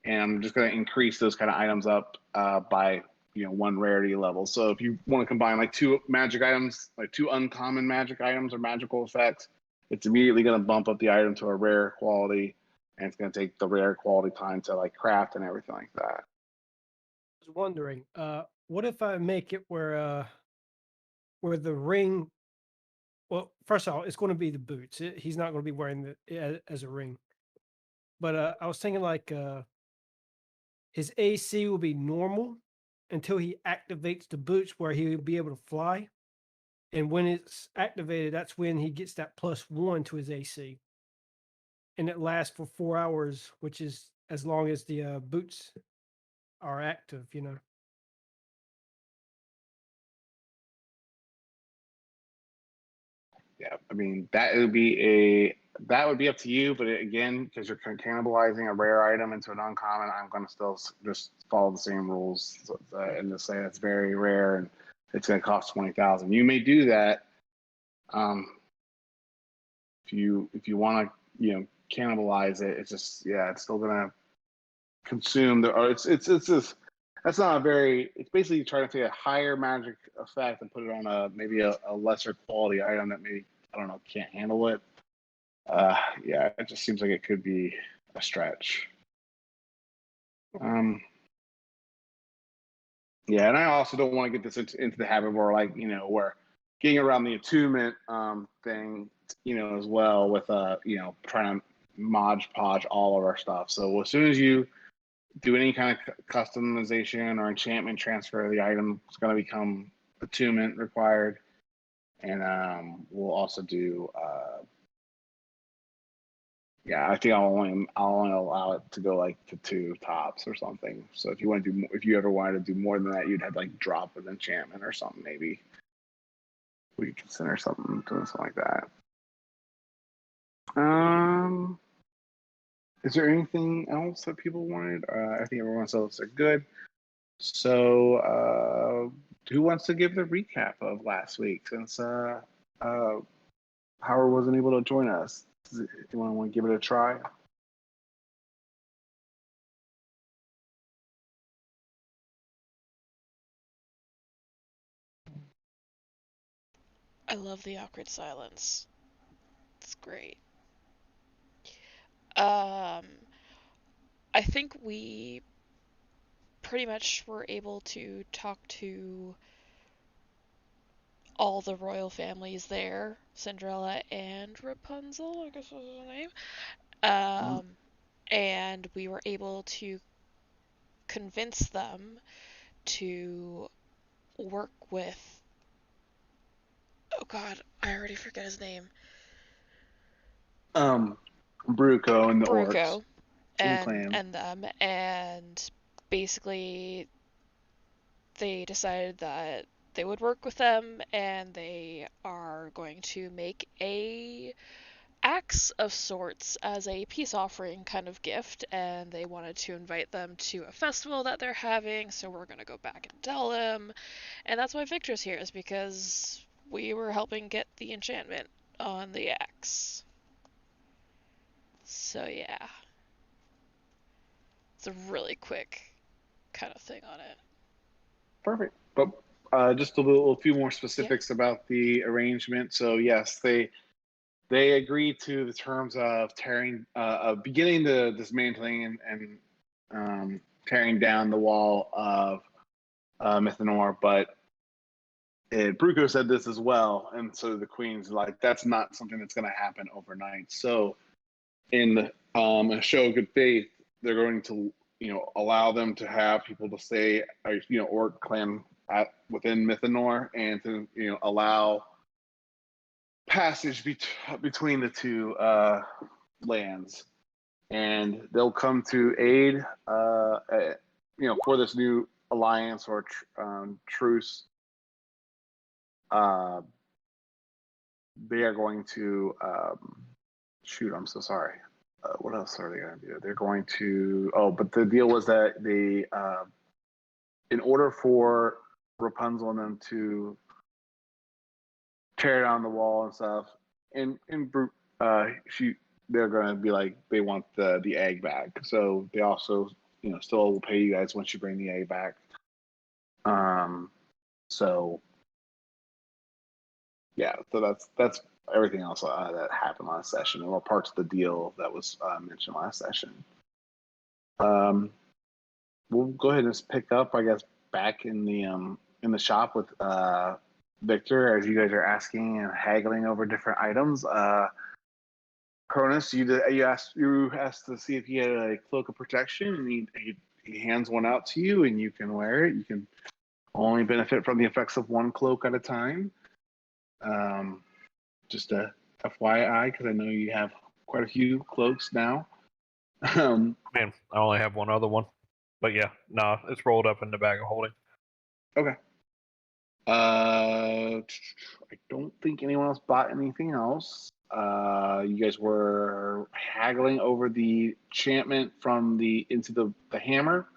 and I'm just going to increase those kind of items up by one rarity level. So if you want to combine like two magic items, like two uncommon magic items or magical effects, it's immediately going to bump up the item to a rare quality, and it's going to take the rare quality time to like craft and everything like that. I was wondering, what if I make it where the ring? Well, first of all, it's going to be the boots. He's not going to be wearing it as a ring. But I was thinking like his AC will be normal until he activates the boots where he'll be able to fly. And when it's activated, that's when he gets that +1 to his AC. And it lasts for 4 hours, which is as long as the boots are active, you know. Yeah, I mean that would be up to you, but again, because you're cannibalizing a rare item into an uncommon, I'm going to still just follow the same rules and just say it's very rare and it's going to cost 20,000. You may do that if you want to cannibalize it. It's just it's still going to consume the. Or it's just that's not a very. It's basically trying to take a higher magic effect and put it on maybe a lesser quality item that maybe I don't know can't handle it. Yeah, it just seems like it could be a stretch. Um, yeah, and I also don't want to get this into the habit where we're getting around the attunement thing, as well with trying to mod podge all of our stuff. So as soon as you do any kind of customization or enchantment transfer of the item, it's going to become attunement required, and we'll also do. Yeah, I think I'll only allow it to go like to 2 tops or something. So if you want to do, if you ever wanted to do more than that, you'd have to like drop an enchantment or something. Maybe we could consider doing something like that. Um, is there anything else that people wanted? I think everyone else are good. So, who wants to give the recap of last week since Howard wasn't able to join us? Do you want to give it a try? I love the awkward silence. It's great. Um, I think we pretty much were able to talk to all the royal families there, Cinderella and Rapunzel, I guess was his name. Mm-hmm. And we were able to convince them to work with. Oh God, I already forget his name. Um, Bruco and the orcs Bruco and the clan. and them, and basically they decided that they would work with them, and they are going to make a axe of sorts as a peace offering kind of gift, and they wanted to invite them to a festival that they're having, so we're going to go back and tell them. And that's why Victor's here, is because we were helping get the enchantment on the axe. So yeah, it's a really quick kind of thing on it. Perfect. But just a few more Yeah. specifics about the arrangement. So yes, they agreed to the terms of beginning the dismantling and tearing down the wall of Mythanor, but Bruco said this as well, and so the Queen's like, that's not something that's going to happen overnight. So, in a show of good faith, they're going to, allow them to have people to stay, Orc clan within Mythanor, and to, allow passage between the two lands, and they'll come to aid, for this new alliance or truce. Uh, they are going to shoot. I'm so sorry. What else are they going to do? They're going to. Oh, but the deal was that in order for Rapunzel and them to tear down the wall and stuff, and they're going to be like they want the egg back. So they also still will pay you guys once you bring the A back. So yeah, so that's everything else that happened last session, or parts of the deal that was mentioned last session. We'll go ahead and just pick up, I guess, back in the shop with Victor, as you guys are asking and haggling over different items. Cronus, you asked to see if he had a cloak of protection, and he hands one out to you, and you can wear it. You can only benefit from the effects of one cloak at a time. Just a FYI, because I know you have quite a few cloaks now. Man, I only have one other one, but yeah, it's rolled up in the bag of holding. Okay. I don't think anyone else bought anything else. You guys were haggling over the enchantment from into the hammer,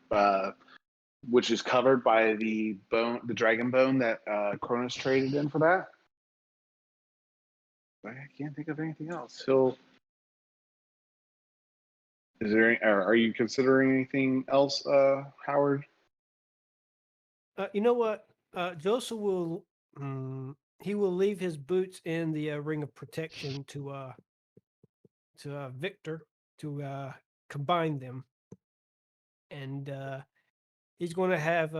which is covered by the dragon bone that Cronus traded in for that. I can't think of anything else. Are you considering anything else, Howard? You know what? Joseph will he will leave his boots in the ring of protection to Victor to combine them, and he's going to have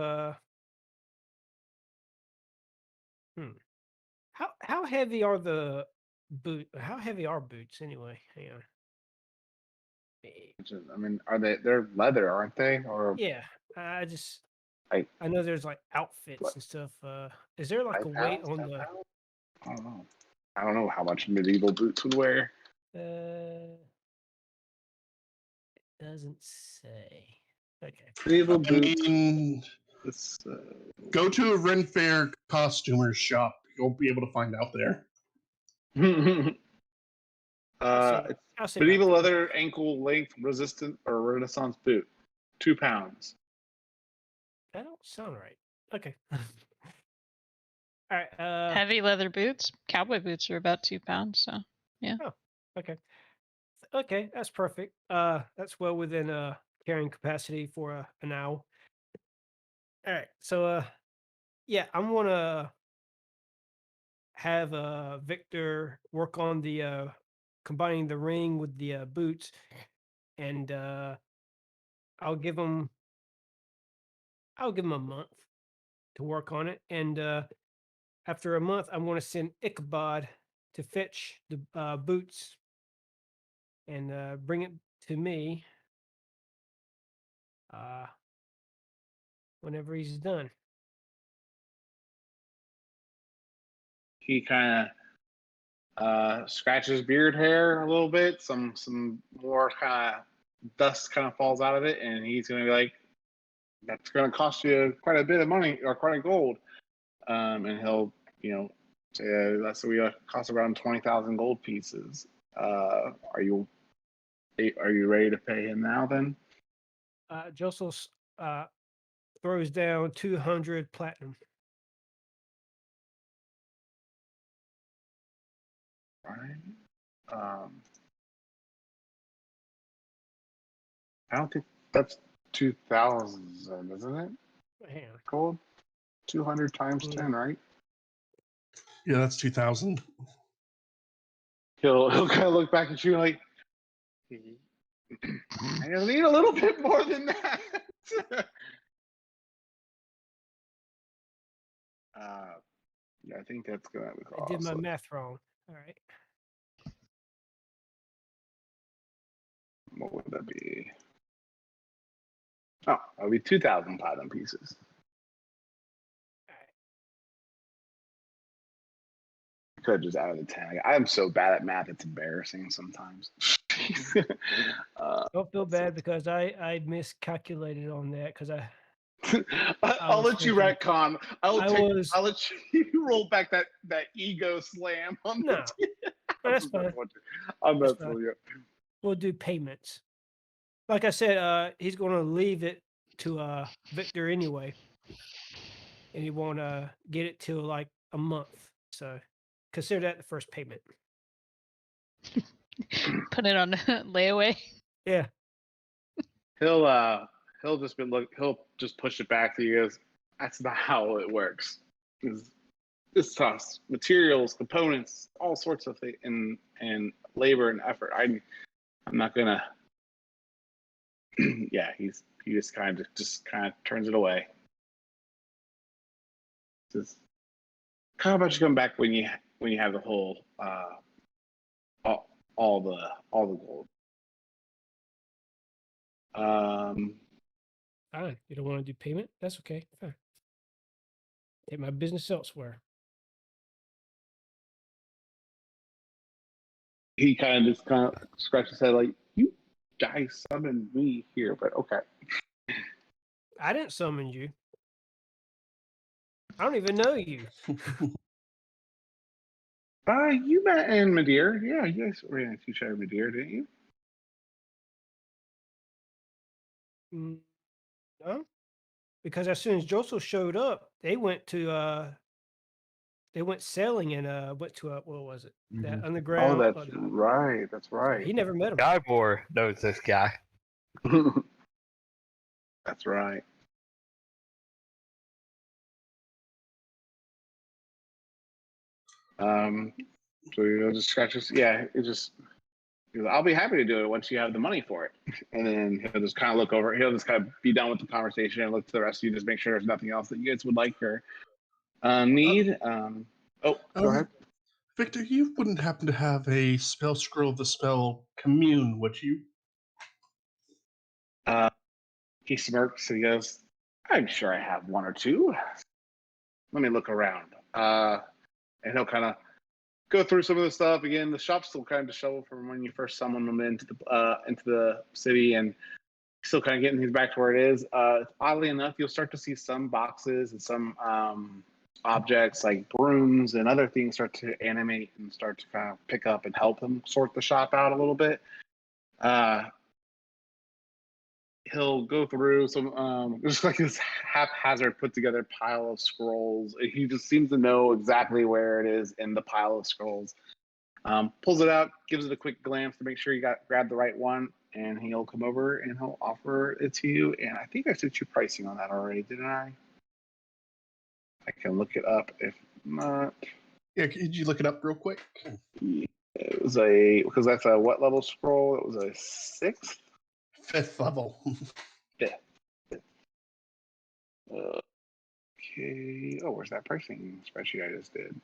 How heavy are the How heavy are boots anyway? Hang on. I mean, they're leather, aren't they? Or Yeah, I know there's like outfits and stuff. Is there like a weight on the? I don't know. I don't know how much medieval boots would weigh. It doesn't say. Okay. Medieval I boots. mean, go to a Ren Fair costumer's shop. You'll be able to find out there. I'll say medieval about leather ankle length resistant or Renaissance boot, 2 pounds. That don't sound right. Okay. All right. Heavy leather boots. Cowboy boots are about 2 pounds. So yeah. Oh, okay. Okay, that's perfect. That's well within carrying capacity for an owl. All right. So yeah, I'm gonna have Victor work on the combining the ring with the boots, and I'll give him a month to work on it, and after a month, I'm going to send Ichabod to fetch the boots and bring it to me whenever he's done. He kind of scratches beard hair a little bit. Some more kind of dust kind of falls out of it, and he's going to be like, "That's going to cost you quite a bit of money or quite a gold." And he'll, say that's we cost around 20,000 gold pieces. Are you ready to pay him now? Then Joseph throws down 200 platinum. Right. I don't think that's 2,000, isn't it? Hang on. Gold. 200 times 10, right? Yeah, that's 2,000. He'll kind of look back at you like, I need a little bit more than that. Yeah, I think that's gonna be I did my math wrong. All right. What would that be? Oh, that would be 2,000 platinum pieces. Could have just added a 10. I'm so bad at math, it's embarrassing sometimes. Don't feel bad because I miscalculated on that because I'll let you retcon. I'll let you roll back that ego slam on no. That's fine. I'm messing with you. We'll do payments. Like I said, he's going to leave it to Victor anyway, and he won't get it till like a month. So consider that the first payment. Put it on layaway. Yeah. He'll he'll just push it back to you. He goes, that's not how it works. This costs materials, components, all sorts of things, and labor and effort. I'm not gonna. Yeah, he just kind of turns it away. Says, how about you come back when you have the whole all the gold. Fine. You don't want to do payment? That's okay. Fine. Take my business elsewhere. He kind of scratched his head like, you guys summoned me here, but okay. I didn't summon you. I don't even know you. You met in Madeira. Yeah, you guys ran into each other in Madeira, didn't you? No, because as soon as Joseph showed up, they went sailing and went to what was it? That underground. Oh, that's right. That's right. He never met him. Guybor knows this guy. That's right. So you'll just scratch his. Yeah, it just. I'll be happy to do it once you have the money for it. And then he'll just kind of look over. He'll just kind of be done with the conversation and look to the rest of you, just make sure there's nothing else that you guys would like or need. Go ahead. Victor, you wouldn't happen to have a spell scroll of the spell Commune, would you? He smirks and he goes, I'm sure I have one or two. Let me look around. And he'll kind of go through some of the stuff. Again, the shop's still kind of disheveled from when you first summoned him into the city, and still kind of getting things back to where it is. Oddly enough, you'll start to see some boxes and some objects like brooms and other things start to animate and start to kind of pick up and help him sort the shop out a little bit. He'll go through some just like this haphazard put together pile of scrolls. He just seems to know exactly where it is in the pile of scrolls. Pulls it out, gives it a quick glance to make sure you grabbed the right one, and he'll come over and he'll offer it to you. And I think I sent you pricing on that already, didn't I? I can look it up if not. Yeah, could you look it up real quick? Yeah, it was because that's a what level scroll? It was a 6th? 5th level. 5th. Okay. Oh, where's that pricing spreadsheet I just did?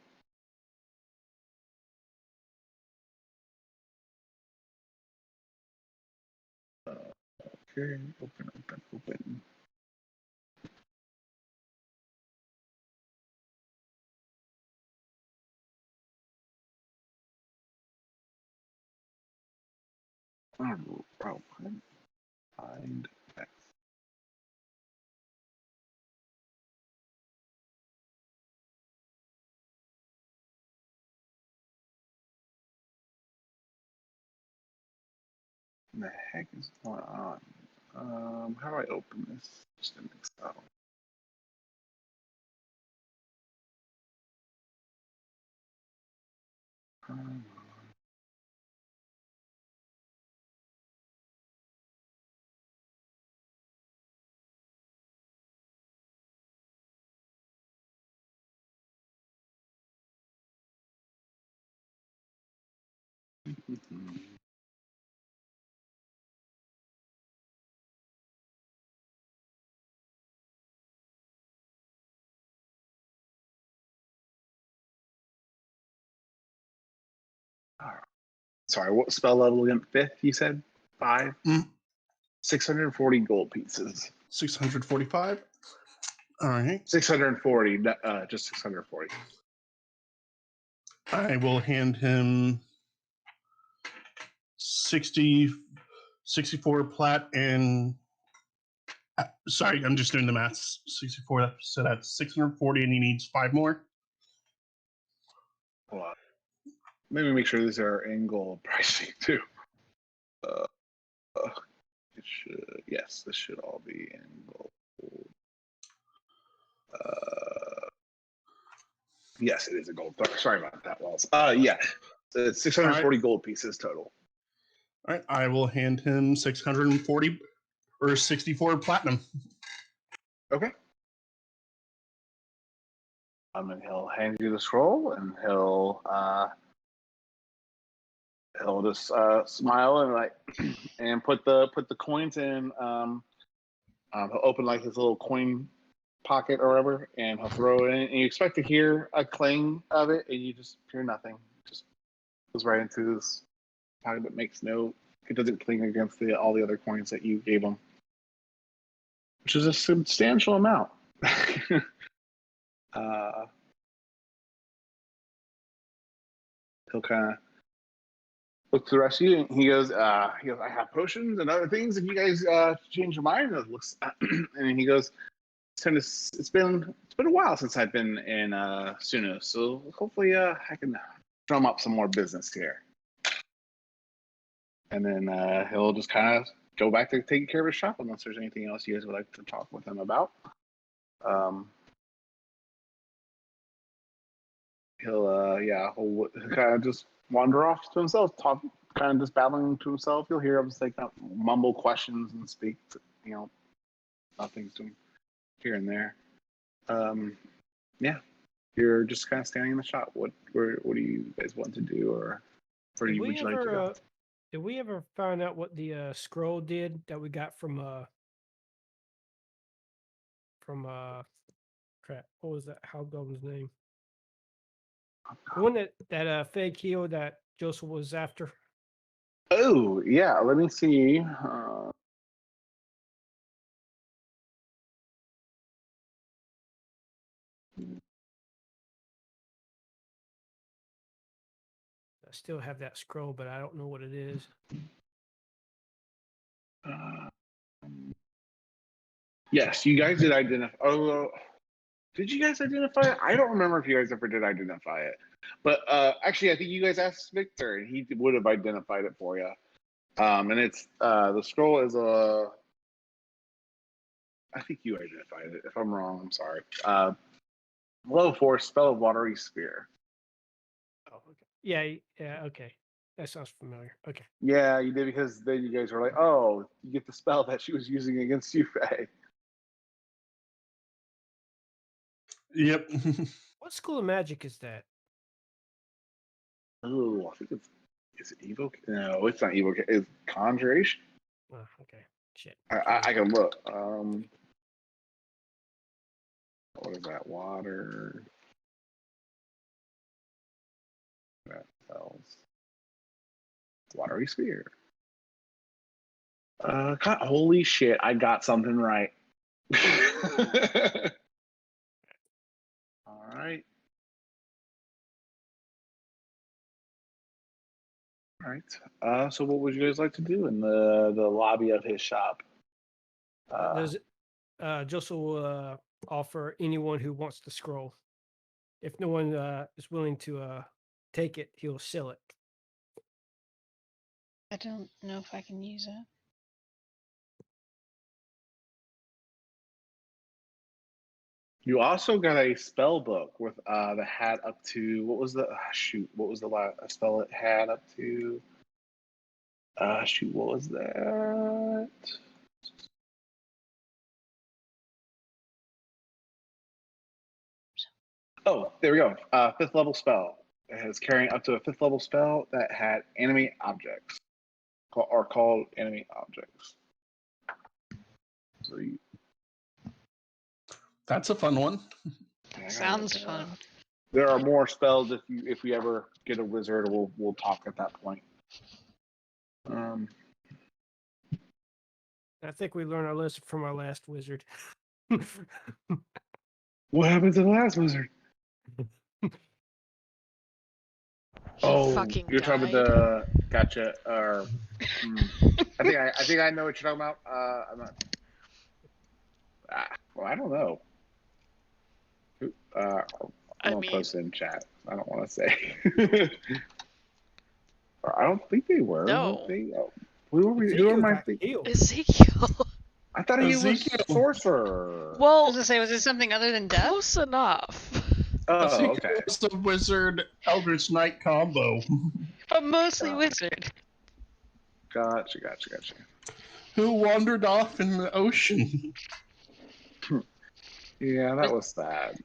Okay. Open. Oh, find text. What the heck is going on? How do I open this? Just in Excel. Sorry, what spell level again? 5th, you said? 5? 640 gold pieces. 645. All right. 640, just 640. I will hand him 64 plat and sorry, I'm just doing the maths. 64, so that's 640, and he needs 5 more. Hold on. Maybe make sure these are in gold pricing too. It should, yes, this should all be in gold. Yes, it is a gold. Sorry about that, Walls. Yeah, it's 640 gold pieces total. All right, I will hand him 640 or 64 platinum. Okay. And he'll hand you the scroll, and he'll just smile and like and put the coins in. He'll open like his little coin pocket or whatever, and he'll throw it in. And you expect to hear a clang of it, and you just hear nothing. Just goes right into this pocket, but makes no. It doesn't cling against all the other coins that you gave him, which is a substantial amount. He'll kind of look to the rest of you, and he goes, I have potions and other things if you guys change your mind. And it looks, and he goes, it's been a while since I've been in Suno, so hopefully I can drum up some more business here. And then he'll just kind of go back to taking care of his shop unless there's anything else you guys would like to talk with him about. He'll kind of just wander off to himself, talk, kind of just babbling to himself. You'll hear him just like mumble questions and speak, nothing's doing here and there. You're just kind of standing in the shop. What do you guys want to do, or where would you like to go? Did we ever find out what the scroll did that we got from crap? What was that Hobgoblin's name? The one that fake heel that Joseph was after. Oh yeah, let me see. I still have that scroll, but I don't know what it is. Yes, you guys did identify. Oh, did you guys identify it? I don't remember if you guys ever did identify it. But actually, I think you guys asked Victor, and he would have identified it for you. And it's the scroll is a. I think you identified it. If I'm wrong, I'm sorry. Level 4 spell of watery sphere. Oh, okay. Yeah, okay. That sounds familiar. Okay. Yeah, you did, because then you guys were like, oh, you get the spell that she was using against you, Faye. Yep. What school of magic is that? Oh, I think is it evoke? No, it's not evoke. It's conjuration. Oh, okay. Shit. I can look. What is that? Water. That spells. Watery sphere. Holy shit! I got something right. All right. All right. So what would you guys like to do in the lobby of his shop? Joseph will offer anyone who wants the scroll. If no one is willing to take it, he'll sell it. I don't know if I can use it. You also got a spell book with that had up to what was the last spell it had up to? What was that? Oh, there we go. 5th level spell. It is carrying up to a 5th level spell that had enemy objects, called enemy objects. So That's a fun one. Sounds fun. There are more spells if we ever get a wizard. We'll talk at that point. I think we learned our lesson from our last wizard. What happened to the last wizard? Fucking you're talking about the gotcha. I think I know what you're talking about. I'm not. Well, I don't know. I won't post it in chat. I don't want to say. I don't think they were. No. Who are my Ezekiel. I thought he was sorcerer. I Well, was gonna say, was it something other than death? close enough. Oh, okay. It's the wizard Eldritch Knight combo. But mostly wizard. Gotcha. who wandered off in the ocean. Yeah, that was sad.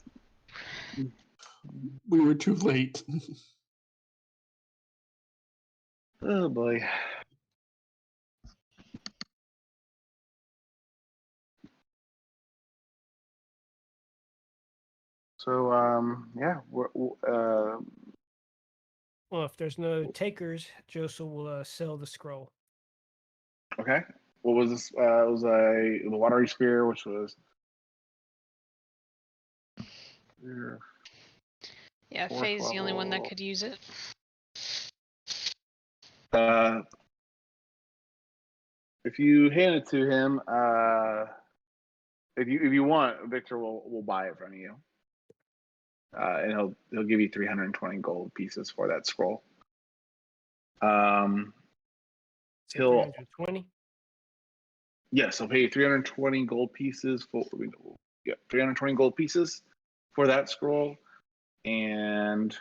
We were too late. Oh boy. So yeah, Well, if there's no takers, Joseph will sell the scroll. okay. What was this? It was the watery spear, which was. Yeah, Fourth Faye's the only one that level. could use it. If you hand it to him, if you want, Victor will buy it from you, and he'll give you 320 gold pieces for that scroll. He'll 320. Yes, I'll pay you 320 gold pieces for 320 gold pieces for that scroll, and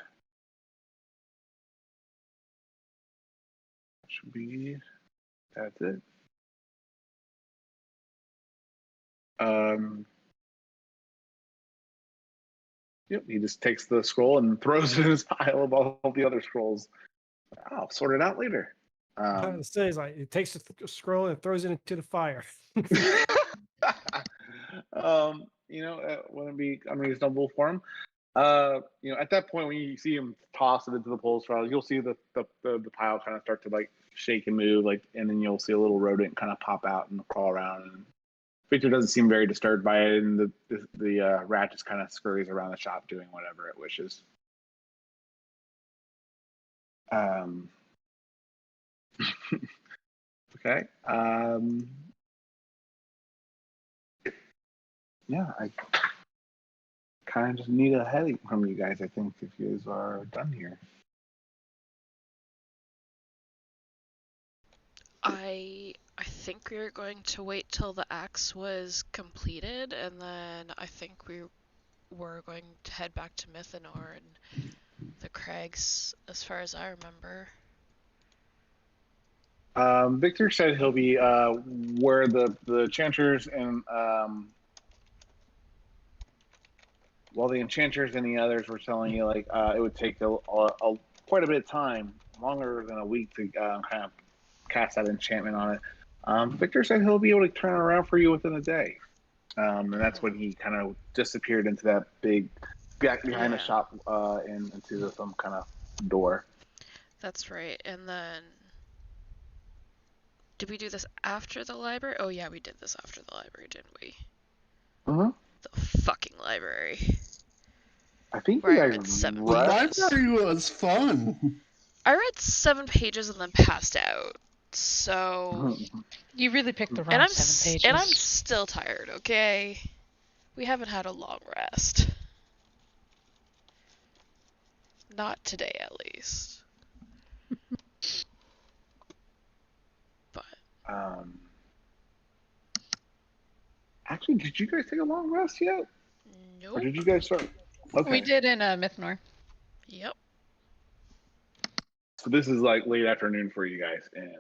that's it. Yep, he just takes the scroll and throws it in his pile of all the other scrolls. I'll sort it out later. It says like it takes the scroll and throws it into the fire. It wouldn't be unreasonable for him. At that point when you see him toss it into the poles trials, you'll see the pile kind of start to like shake and move, and then you'll see a little rodent kind of pop out and crawl around. And Victor doesn't seem very disturbed by it, and the rat just kind of scurries around the shop doing whatever it wishes. Okay. Yeah, I kind of just need a heading from you guys, I think, if you guys are done here. I think we were going to wait till the axe was completed, and then I think we were going to head back to Mythanor and the crags, as far as I remember. Victor said he'll be where the enchanters and the enchanters and the others were telling you it would take quite a bit of time, longer than a week to kind of cast that enchantment on it. Victor said he'll be able to turn it around for you within a day, and that's when he kind of disappeared into that big back behind the shop and into some kind of door. That's right. And then did we do this after the library? Oh yeah, we did this after the library, didn't we? The fucking library. I think Where you I guys read 7 The pages. library was fun. I read 7 pages and then passed out. So You really picked the wrong 7 pages. and I'm still tired, okay? We haven't had a long rest. Not today, at least. But actually, did you guys take a long rest yet? nope. Or did you guys start? Okay. We did in Mythanor. Yep. So this is like late afternoon for you guys in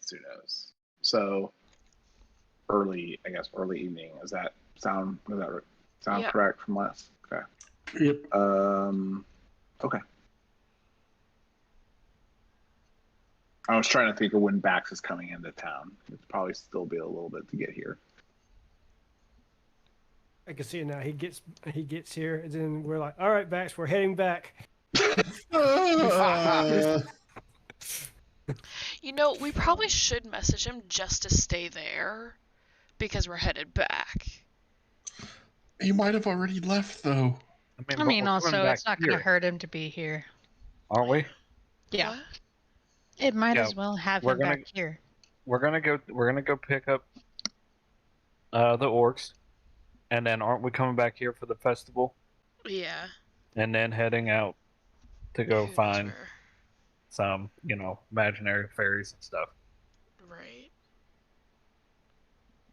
Sunos. So early evening. Does that sound Yeah. correct from last? Okay. Yep. Okay. I was trying to think of when Bax is coming into town. It'd probably still be a little bit to get here. I can see it now. He gets here, and then we're like, "All right, Bax, we're heading back." We probably should message him just to stay there, because we're headed back. He might have already left, though. I mean, also, it's not going to hurt him to be here. Aren't we? Yeah. What? It might Yeah, as well have we're him gonna- back here. We're gonna go pick up the orcs, and then aren't we coming back here for the festival? Yeah. And then heading out to go Who knows find where. some, imaginary fairies and stuff. Right.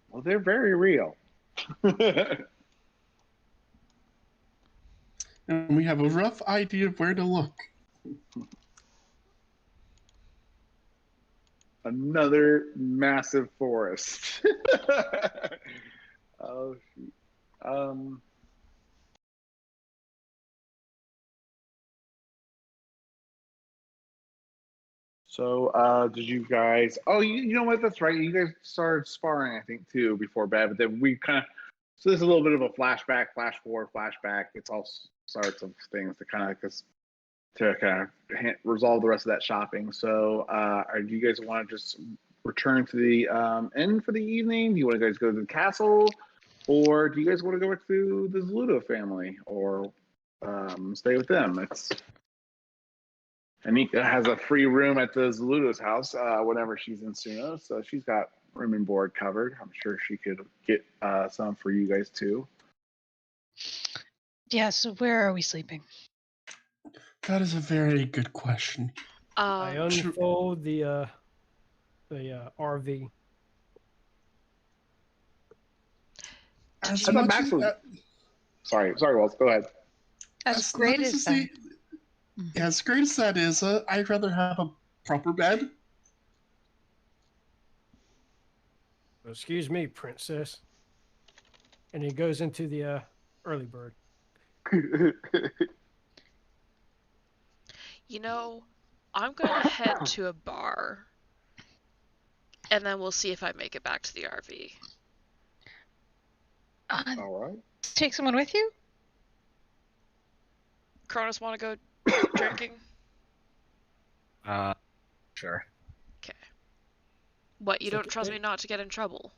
Well, they're very real. And we have a rough idea of where to look. another massive forest. Oh shoot. So, did you guys? Oh, you know what? That's right. You guys started sparring, I think, too, before bed. But then we kind of. So there's a little bit of a flashback, flash forward, flashback. It's all sorts of things to kind of resolve the rest of that shopping. So, do you guys want to just return to the inn for the evening? Do you want to guys go to the castle, or do you guys want to go to the Zoludo family, or stay with them? It's Anika has a free room at the Zoludo's house whenever she's in Suno, so she's got room and board covered. I'm sure she could get some for you guys too. Yeah, so where are we sleeping? That is a very good question. I unfold the RV. As I thought much Max as was. Sorry, Waltz. Go ahead. As great as that. Yeah, as great as that is, I'd rather have a proper bed. Excuse me, princess. And he goes into the early bird. You know, I'm gonna head to a bar, and then we'll see if I make it back to the RV. All right. Take someone with you? Cronus, want to go drinking? Sure. Okay. What, you It's don't like- trust me not to get in trouble?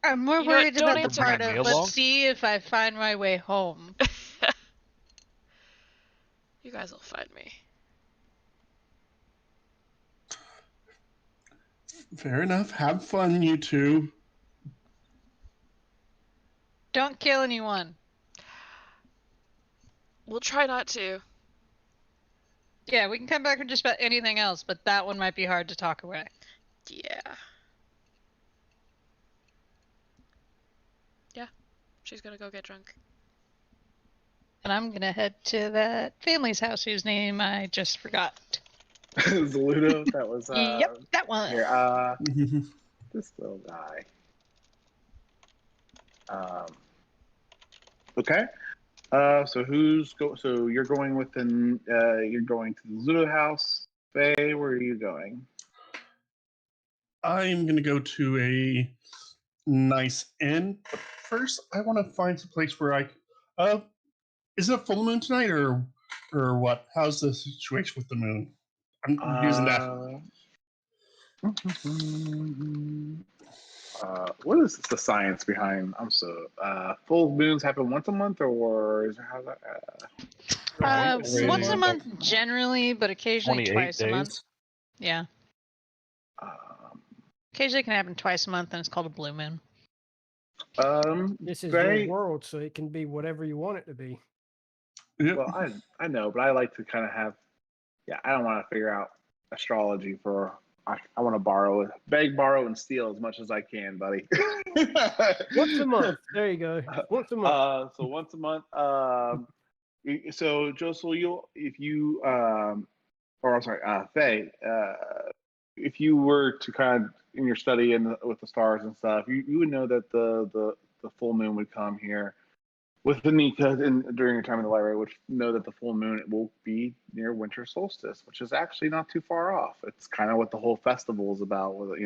I'm more You know what, worried don't about the answer part my of meal let's log. see if I find my way home. You guys will find me. Fair enough. Have fun, you two. Don't kill anyone. We'll try not to. Yeah, we can come back with just about anything else, but that one might be hard to talk away. Yeah. Yeah. She's gonna go get drunk. And I'm gonna head to that family's house whose name I just forgot. Zoludo, that was. Yep, that one. Here, this little guy. Okay. So So you're going you're going to the Zuludo house. Faye, where are you going? I'm gonna go to a nice inn, but first I want to find some place where is it a full moon tonight or what? How's the situation with the moon? I'm using that. What is the science behind? Full moons happen once a month, or is how that? Once a month generally, but occasionally 28 twice a days. month. Yeah. Occasionally it can happen twice a month and it's called a blue moon. This is Faye, your world, so it can be whatever you want it to be. Yep. well, I know, but I like to kind of have. Yeah, I don't want to figure out astrology for. I want to beg, borrow, and steal as much as I can, buddy. Once a month. There you go. Once a month. So once a month. So Josel, or I'm sorry, Faye, if you were to kind of in your study and with the stars and stuff, you would know that the full moon would come here with Anika during your time in the library, which know that the full moon will be near winter solstice, which is actually not too far off. It's kind of what the whole festival is about. With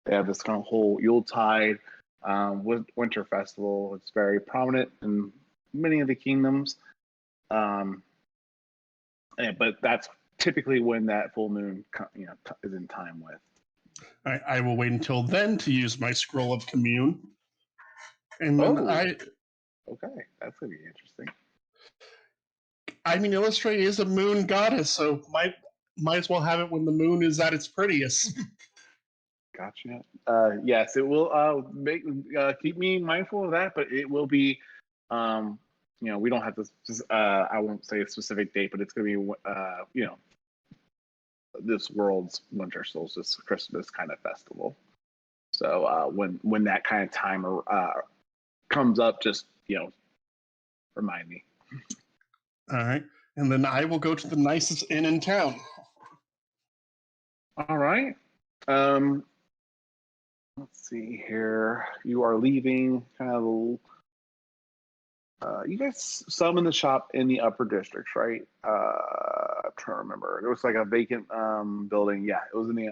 they have this kind of whole Yuletide winter festival. It's very prominent in many of the kingdoms, but that's typically when that full moon is in time with. I will wait until then to use my scroll of commune. And then Okay, that's gonna be interesting. I mean, Illustrate is a moon goddess, so might as well have it when the moon is at its prettiest. Gotcha. Yes, it will keep me mindful of that, but it will be, we don't have to. I won't say a specific date, but it's gonna be, this world's winter solstice, Christmas kind of festival. So when that kind of time comes up, just remind me. All right, and then I will go to the nicest inn in town. All right. Let's see here. You are leaving kind of. You guys some in the shop in the upper districts, right? I'm trying to remember. There was like a vacant building. Yeah, it was in the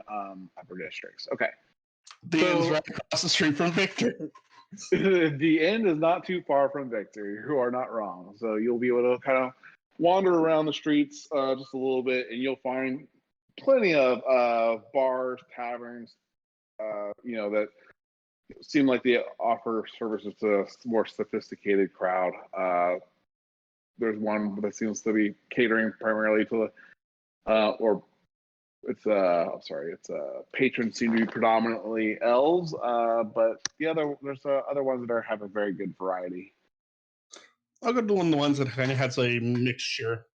upper districts. Okay. The end's right across the street from Victor. The end is not too far from Victor. You are not wrong. So you'll be able to kind of wander around the streets just a little bit, and you'll find plenty of bars, taverns, that seem like they offer services to a more sophisticated crowd. There's one that seems to be catering primarily to or it's patrons seem to be predominantly elves, but there's other ones that have a very good variety. I'll go to one of the ones that kind of has a mixture.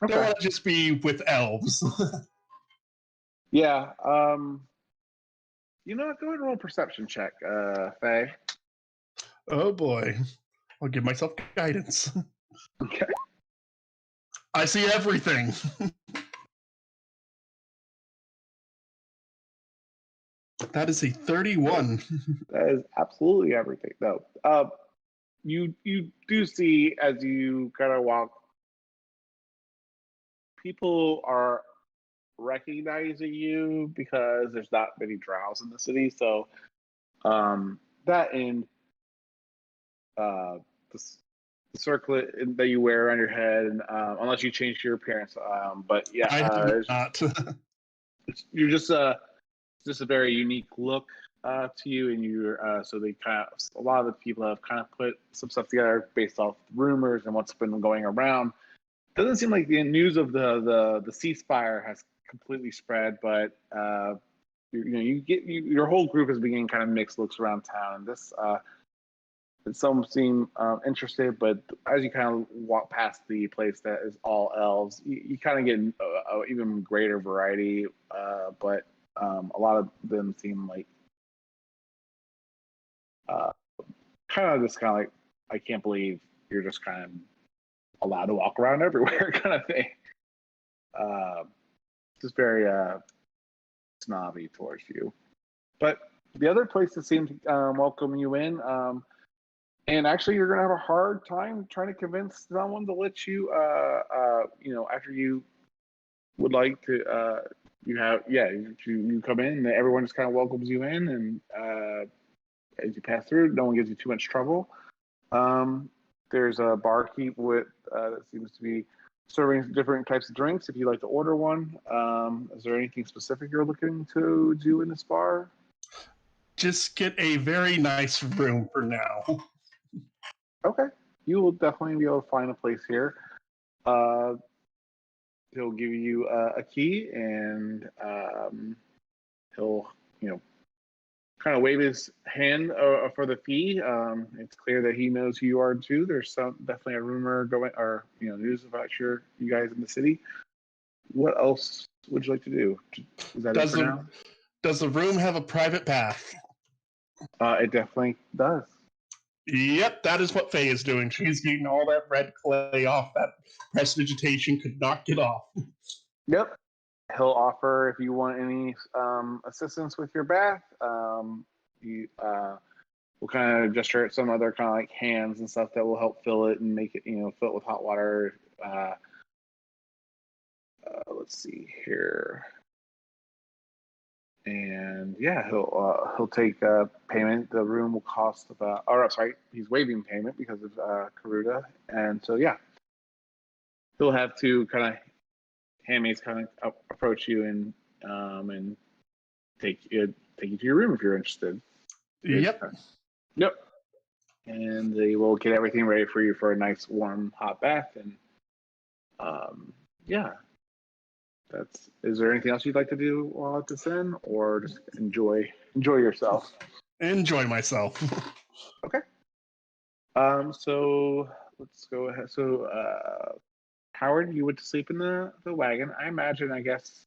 Okay. Don't want to just be with elves. Yeah. Go ahead and roll a perception check, Faye. Oh boy. I'll give myself guidance. Okay. I see everything. That is a 31. That is absolutely everything. No. You do see as you kind of walk, people are recognizing you because there's not many drows in the city. So that and the circlet that you wear on your head, and unless you change your appearance. But yeah, I have not. you're just a very unique look to you, and you're so they a lot of the people have kind of put some stuff together based off rumors and what's been going around. Doesn't seem like the news of the ceasefire has completely spread, but your whole group is beginning kind of mixed looks around town, and this some seem interested, but as you kind of walk past the place that is all elves, you kind of get an even greater variety, but a lot of them seem like kind of like, I can't believe you're just kind of allowed to walk around everywhere kind of thing. Just very snobby towards you. But the other places seem to welcome you in. And actually, you're going to have a hard time trying to convince someone to let you, after you would like to, you come in and everyone just kind of welcomes you in. And as you pass through, no one gives you too much trouble. There's a barkeep that seems to be serving different types of drinks if you'd like to order one. Is there anything specific you're looking to do in this bar? Just get a very nice room for now. Okay. You will definitely be able to find a place here. He'll give you a key, and he'll, kind of wave his hand for the fee. It's clear that he knows who you are too. There's definitely a rumor going, or news about you guys in the city. What else would you like to do? Is that it for now? Does the room have a private bath? It definitely does. Yep, that is what Faye is doing. She's getting all that red clay off that prestidigitation could not get off. Yep. He'll offer if you want any assistance with your bath. We'll kind of gesture at some other kind of like hands and stuff that will help fill it and make it, fill it with hot water. Let's see here. And yeah, he'll take payment. The room will cost about. Oh, sorry, he's waiving payment because of Karuta, and so yeah, he'll have to kind of handmaids kind of approach you and take you to your room if you're interested. Yep. Yep. And they will get everything ready for you for a nice warm hot bath, and yeah. Is there anything else you'd like to do while at this end, or just enjoy yourself? Enjoy myself. Okay. So let's go ahead. So Howard, you went to sleep in the wagon. I imagine, I guess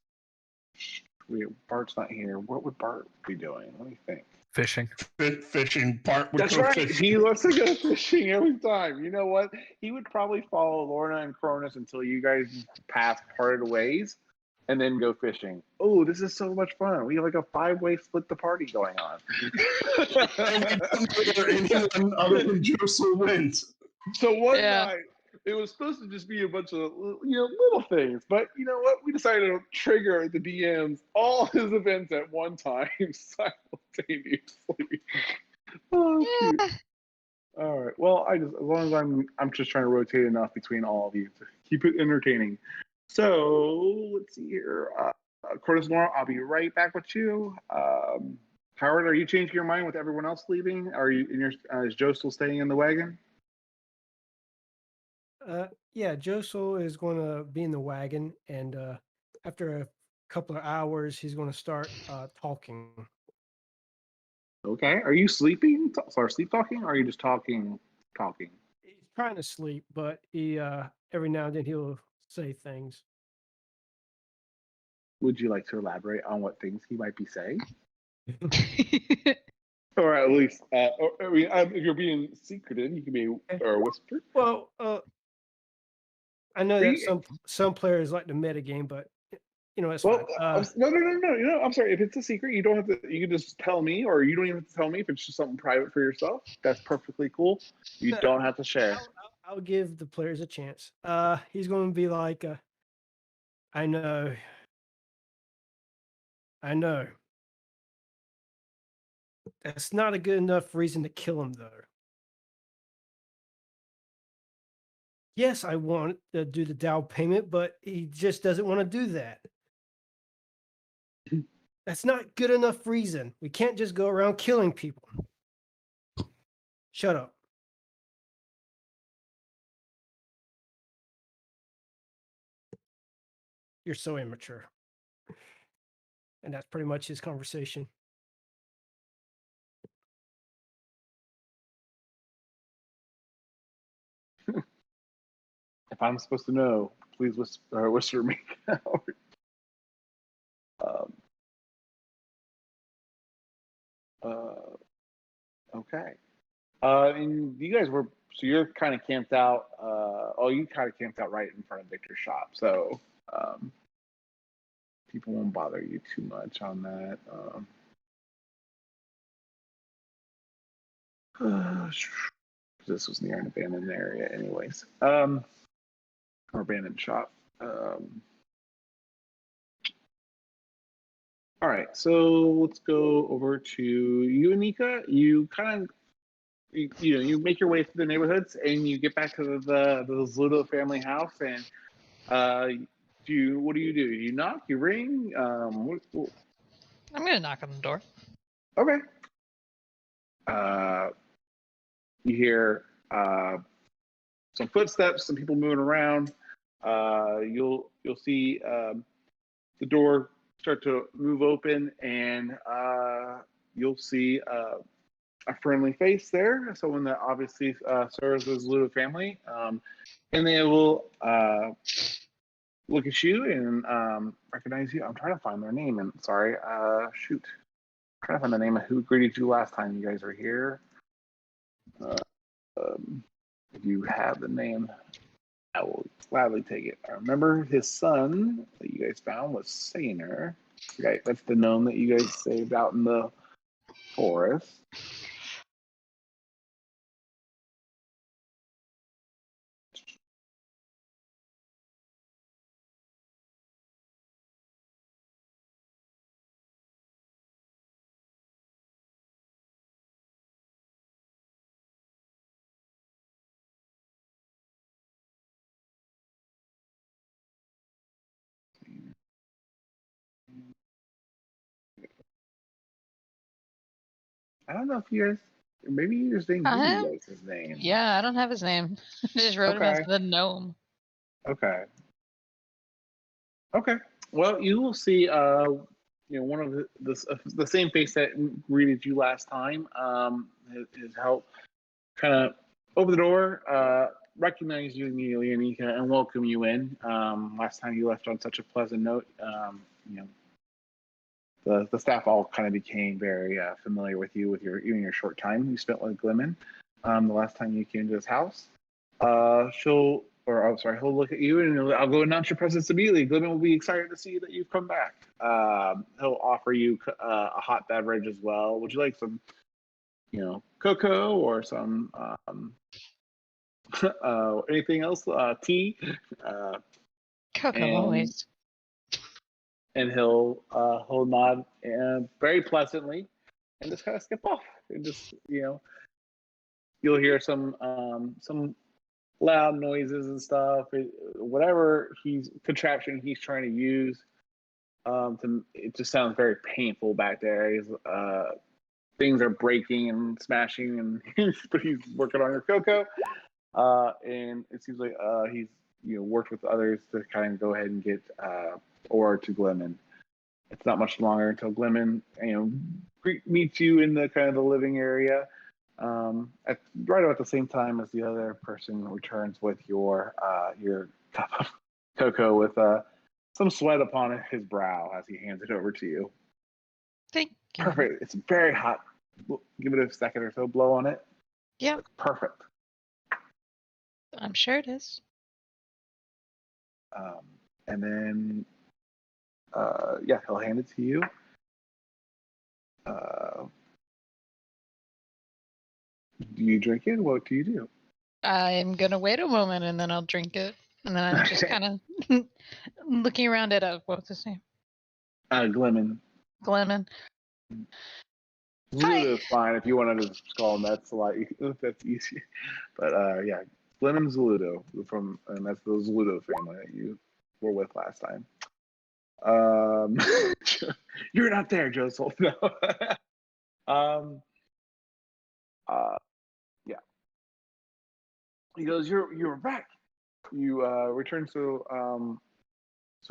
Bart's not here. What would Bart be doing? Let me think. Fishing. Fishing. Bart would That's go right. fishing. He loves to go fishing every time. You know what? He would probably follow Lorna and Cronus until you guys pass parted ways. and then go fishing. Oh, this is so much fun. We have like a 5-way split the party going on. And we don't know whether anyone other than Joseph wins. So one Yeah. night, it was supposed to just be a bunch of little things, but you know what? We decided to trigger the DMs all his events at one time simultaneously. Oh, cute. All right. Well, as long as I'm just trying to rotate enough between all of you to keep it entertaining. So let's see here. Curtis Laura, I'll be right back with you. Howard, are you changing your mind with everyone else leaving? Are you in your? Is Joe still staying in the wagon? Yeah, Josel is going to be in the wagon, and after a couple of hours, he's going to start talking. Okay. Are you sleeping? Sorry, sleep talking? Or are you just talking? He's trying to sleep, but he every now and then he'll say things. Would you like to elaborate on what things he might be saying? Or at least, if you're being secretive, you can be or whisper. Well, I know Are that you- some players like the meta game, but it's Well, fine. no. I'm sorry. If it's a secret, you don't have to. You can just tell me, or you don't even have to tell me if it's just something private for yourself. That's perfectly cool. You No, don't have to share. I'll give the players a chance. He's going to be like, I know. That's not a good enough reason to kill him, though. Yes, I want to do the down payment, but he just doesn't want to do that. That's not good enough reason. We can't just go around killing people. Shut up. You're so immature. And that's pretty much his conversation. If I'm supposed to know, please whisper me. Okay. And you guys you're kind of camped out. You kind of camped out right in front of Victor's shop. So people won't bother you too much on that. This was near an abandoned area, anyways. Or abandoned shop. All right, so let's go over to you, Anika. You kind of, you make your way through the neighborhoods, and you get back to the Zluto family house. And what do? You knock, you ring. I'm gonna knock on the door. Okay. You hear some footsteps, some people moving around. You'll see the door start to move open, and you'll see a friendly face there, someone that obviously serves as Ludo family, and they will look at you and recognize you. I'm trying to find their name, and sorry, shoot, I'm trying to find the name of who greeted you last time you guys were here. If you have the name, I will gladly take it. I remember his son that you guys found was Saner. Okay, that's the gnome that you guys saved out in the forest. I don't know if you guys, maybe you just didn't give you guys his name. Yeah, I don't have his name. I just wrote him as Okay. the gnome. Okay. Well, you will see. One of the same face that greeted you last time. His help kind of open the door, recognize you immediately, Anika, and welcome you in. Last time you left on such a pleasant note. The staff all kind of became very familiar with you with your short time you spent with Glimmin. The last time you came to his house, she'll or I'm sorry, he'll look at you and I'll go announce your presence immediately. Glimmin will be excited to see that you've come back. He'll offer you a hot beverage as well. Would you like some, cocoa or some anything else? Tea. Cocoa and always. and he'll nod very pleasantly and just kind of skip off and just you'll hear some loud noises and stuff. Whatever contraption he's trying to use, it just sounds very painful back there. Things are breaking and smashing, and but he's working on your cocoa. And it seems like he's worked with others to kind of go ahead and get ore to Glimmin. It's not much longer until Glimmin meets you in the kind of the living area. At right about the same time as the other person returns with your cup of cocoa with some sweat upon his brow as he hands it over to you. Thank you. Perfect. It's very hot. Give it a second or so. Blow on it. Yeah, Perfect. I'm sure it is. And then, he'll hand it to you. Do you drink it? What do you do? I'm gonna wait a moment and then I'll drink it. And then I'm just kind of looking around at what's his name? Glimmin. Glennon. Zulu's fine if you want to just call him. That's that's easy. But Glennon Zuludo and that's the Zuludo family that you were with last time. You're not there, Joseph. No. Yeah. He goes, You're back. You returned so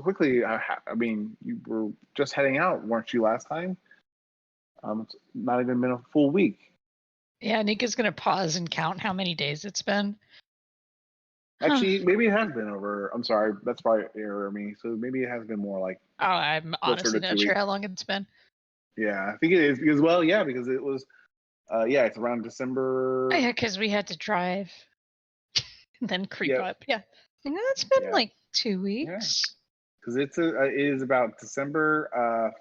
quickly. I mean, you were just heading out, weren't you, last time? It's not even been a full week. Yeah, Nika's gonna pause and count how many days it's been. Actually, maybe it has been over. I'm sorry, that's probably error of me. So maybe it has been more like. Oh, I'm honestly to not 2 sure weeks. how long it's been. Yeah, I think it is because because it was, it's around December. Oh, yeah, because we had to drive and then creep Yep. up. Yeah, it's been Yeah. like 2 weeks. Because it is about December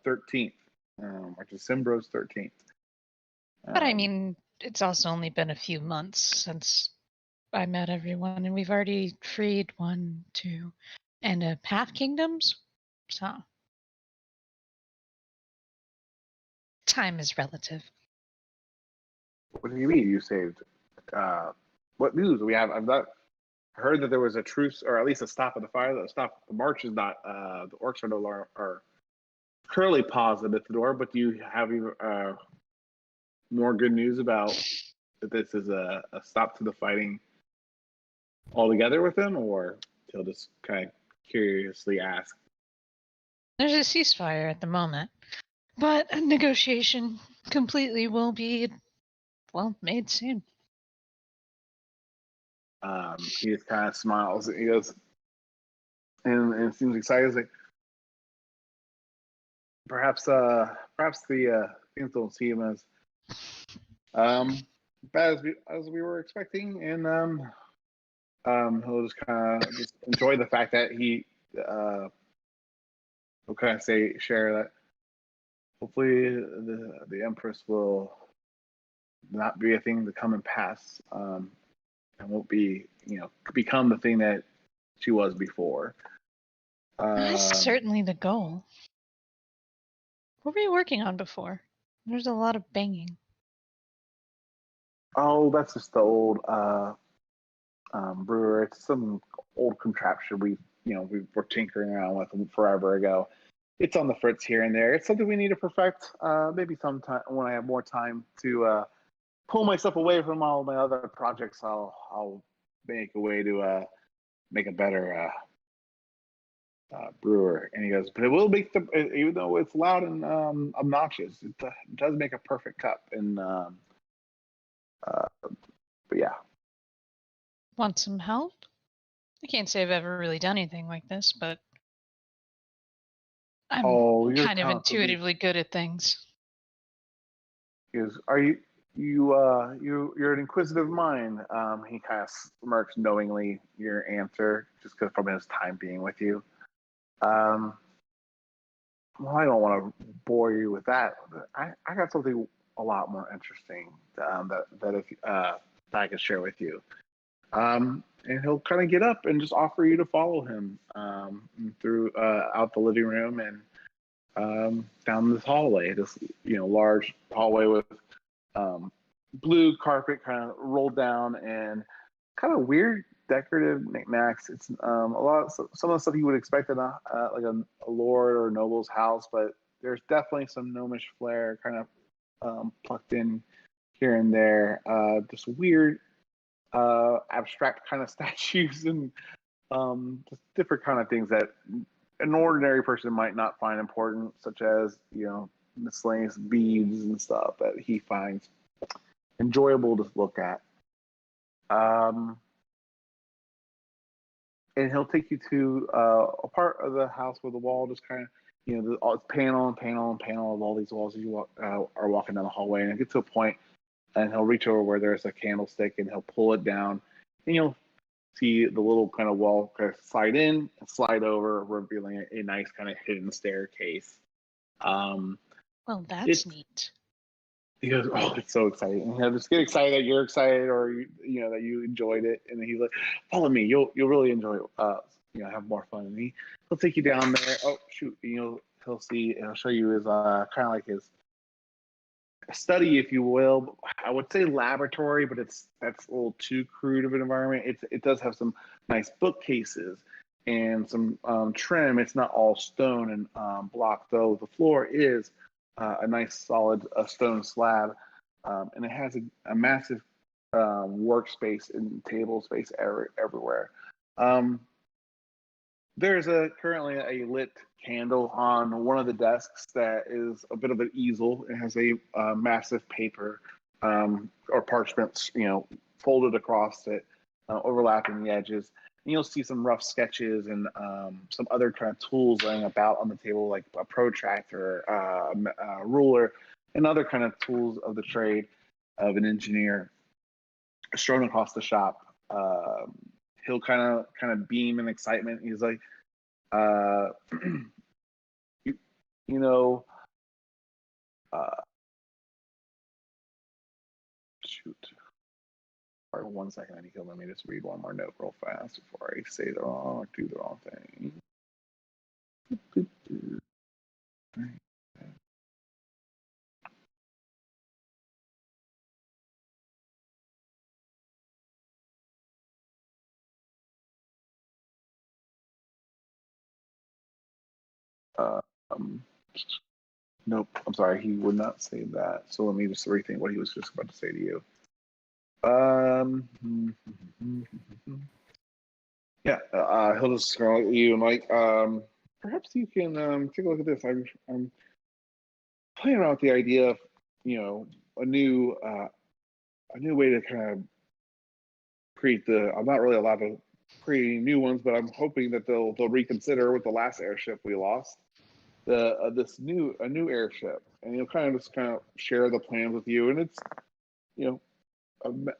13th, or December 13th. But I mean, it's also only been a few months since I met everyone, and we've already freed 1, 2, and a half kingdoms. So time is relative. What do you mean you saved? What news we have? I've not heard that there was a truce, or at least a stop of the fire. The march is not. The orcs are no longer are currently paused at the door. But do you have even more good news about that this is a stop to the fighting altogether with them, or he'll just kind of curiously ask? There's a ceasefire at the moment, but a negotiation completely will be, made soon. He just kind of smiles. He goes, and seems excited. He's like, perhaps the things don't seem as bad as we were expecting, and he'll just kind of just enjoy the fact that he will kind of share that hopefully the Empress will not be a thing to come and pass, and won't be become the thing that she was before. That's certainly the goal. What were you working on before? There's a lot of banging. Oh, that's just the old brewer. It's some old contraption we were tinkering around with forever ago. It's on the fritz here and there. It's something we need to perfect. Maybe sometime when I have more time to pull myself away from all my other projects, I'll make a way to make a better brewer. And he goes, but it will make even though it's loud and obnoxious, it does make a perfect cup. And but yeah. Want some help? I can't say I've ever really done anything like this, but I'm you're kind of constantly- intuitively good at things. He goes, are you you're an inquisitive mind. He kind of smirks knowingly your answer, just because from his time being with you. Well, I don't want to bore you with that. I got something a lot more interesting that I could share with you. And he'll kind of get up and just offer you to follow him through out the living room and down this hallway. This large hallway with blue carpet kind of rolled down and kind of weird decorative knickknacks. It's some of the stuff you would expect in like a lord or noble's house, but there's definitely some gnomish flair kind of plucked in here and there. Just weird abstract kind of statues and just different kind of things that an ordinary person might not find important, such as miscellaneous beads and stuff that he finds enjoyable to look at. And he'll take you to a part of the house where the wall just kind of, it's panel and panel and panel of all these walls as you are walking down the hallway. And get to a point, and he'll reach over where there's a candlestick, and he'll pull it down, and you'll see the little kind of wall kind of slide in and slide over, revealing a nice kind of hidden staircase. Well, that's neat. He goes, "Oh, it's so exciting!" Just get excited that you're excited, or that you enjoyed it. And then he's like, "Follow me. You'll really enjoy it. Have more fun." And he'll take you down there. Oh shoot! He'll see and he'll show you his kind of like his study, if you will. I would say laboratory, but that's a little too crude of an environment. It does have some nice bookcases and some trim. It's not all stone and block, though. The floor is a nice solid stone slab, and it has a massive workspace and table space everywhere. There's currently a lit candle on one of the desks that is a bit of an easel. It has a massive paper or parchment, folded across it, overlapping the edges. And you'll see some rough sketches and some other kind of tools laying about on the table, like a protractor, a ruler, and other kind of tools of the trade of an engineer strewn across the shop. He'll kind of beam in excitement. He's like, shoot. All right, 1 second. I need to let me just read one more note real fast before I say the wrong or do the wrong thing. Nope, I'm sorry, he would not say that. So let me just rethink what he was just about to say to you. He'll just scroll at you and like, perhaps you can take a look at this. I'm playing around with the idea of, a new way to kind of create I'm not really allowed to create any new ones, but I'm hoping that they'll reconsider with the last airship we lost. A new airship, and he'll kind of share the plans with you, and it's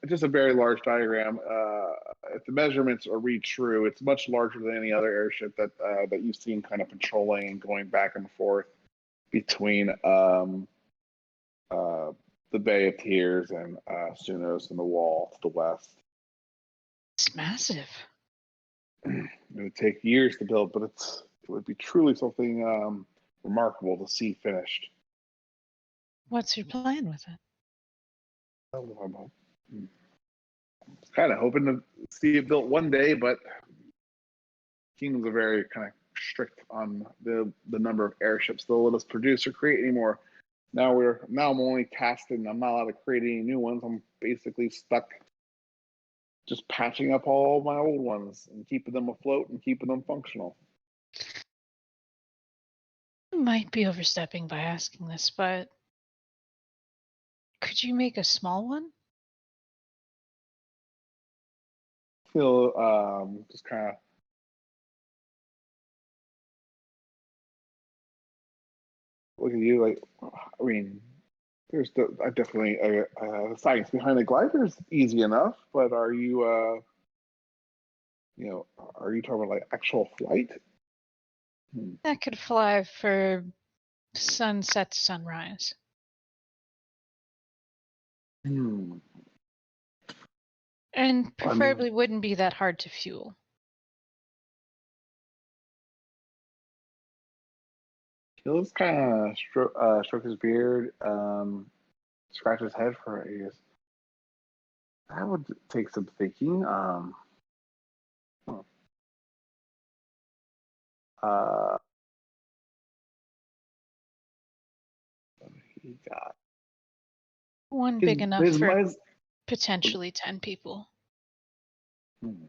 just a very large diagram. If the measurements are read true, it's much larger than any other airship that you've seen kind of patrolling and going back and forth between the Bay of Tears and Sunos and the Wall to the west. It's massive. It would take years to build, but it would be truly something remarkable to see finished. What's your plan with it? I'm kind of hoping to see it built one day, but Kingdoms are very kind of strict on the number of airships they'll let us produce or create anymore. Now I'm only casting. I'm not allowed to create any new ones. I'm basically stuck just patching up all my old ones and keeping them afloat and keeping them functional. I might be overstepping by asking this, but could you make a small one? Feel just kind of look at you like, I mean, there's definitely a science behind the gliders. Easy enough, but are you, are you talking about like actual flight? That could fly for sunset to sunrise. Hmm. And I mean, preferably wouldn't be that hard to fuel. he'll just kind of stroke his beard, scratch his head for a guess. That would take some thinking. What he got One big enough his for mine's potentially 10 people. hmm,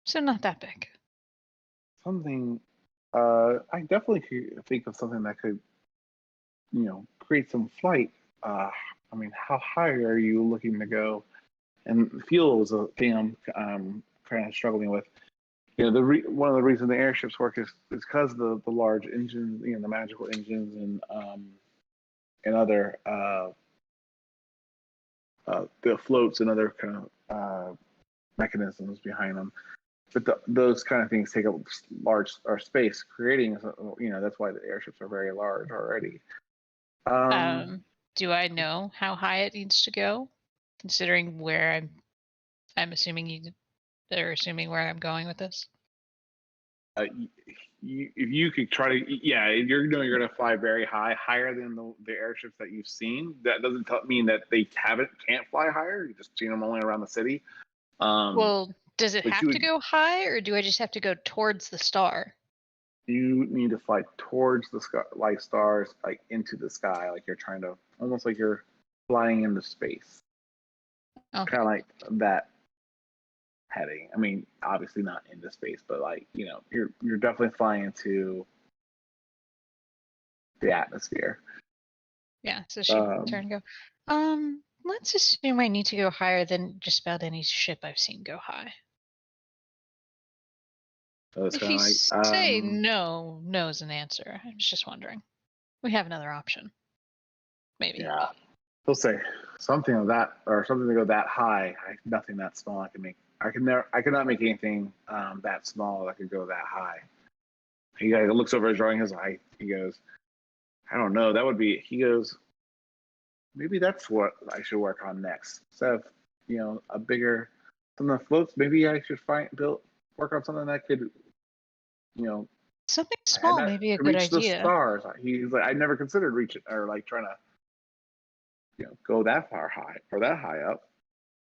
So not that big. something. I definitely could think of something that could, create some flight. I mean, how high are you looking to go? And fuel is a thing I'm kind of struggling with. One of the reasons the airships work is because the large engines, the magical engines and other the floats and other kind of mechanisms behind them. But those kind of things take up large space, creating, that's why the airships are very large already. Do I know how high it needs to go? Considering where I'm assuming they're assuming where I'm going with this. If you could try to, you're going to fly very high, higher than the airships that you've seen. That doesn't mean that they can't fly higher. You've just seen them only around the city. Well, does it but have to go high, or do I just have to go towards the star? You need to fly towards the sky, like stars, like into the sky, like you're trying to, almost like you're flying into space. Okay. Kind of like that heading. I mean, obviously not into space, but like, you're definitely flying into the atmosphere. Yeah, so she turn to go. Let's assume I need to go higher than just about any ship I've seen go high. So it's If kind you of like say no is an answer. I was just wondering. We have another option. Maybe. Yeah. He'll say something of that, or something to go that high. Nothing that small I can make. I could not make anything that small that could go that high. He looks over his drawing, his height. He goes, I don't know. That would be. He goes, maybe that's what I should work on next. Instead of, a bigger something that floats. Maybe I should work on something that could, something small may be a good reach the idea. stars. He's like, I never considered reaching or like trying to, go that far high or that high up.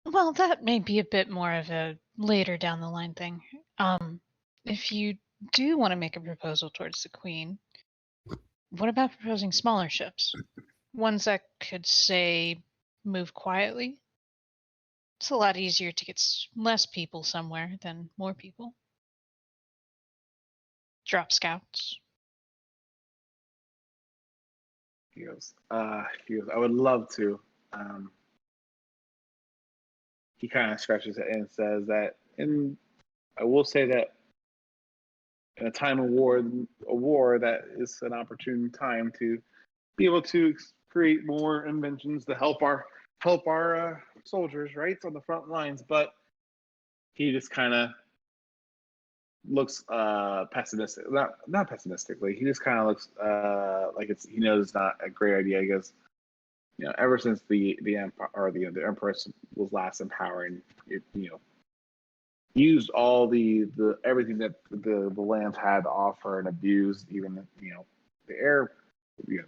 Well, that may be a bit more of a later down the line thing. If you do want to make a proposal towards the Queen, what about proposing smaller ships? Ones that could, say, move quietly? It's a lot easier to get less people somewhere than more people. Drop scouts. He goes, I would love to. He kind of scratches it and says that, and I will say that in a time of war, that is an opportune time to be able to create more inventions to help our soldiers, right, on the front lines. But he just kind of looks pessimistic. Not pessimistically. He just kind of looks like he knows it's not a great idea. He goes, ever since the empire or the empress was last in power, and it, used all the everything that the lands had to offer and abused even the air, the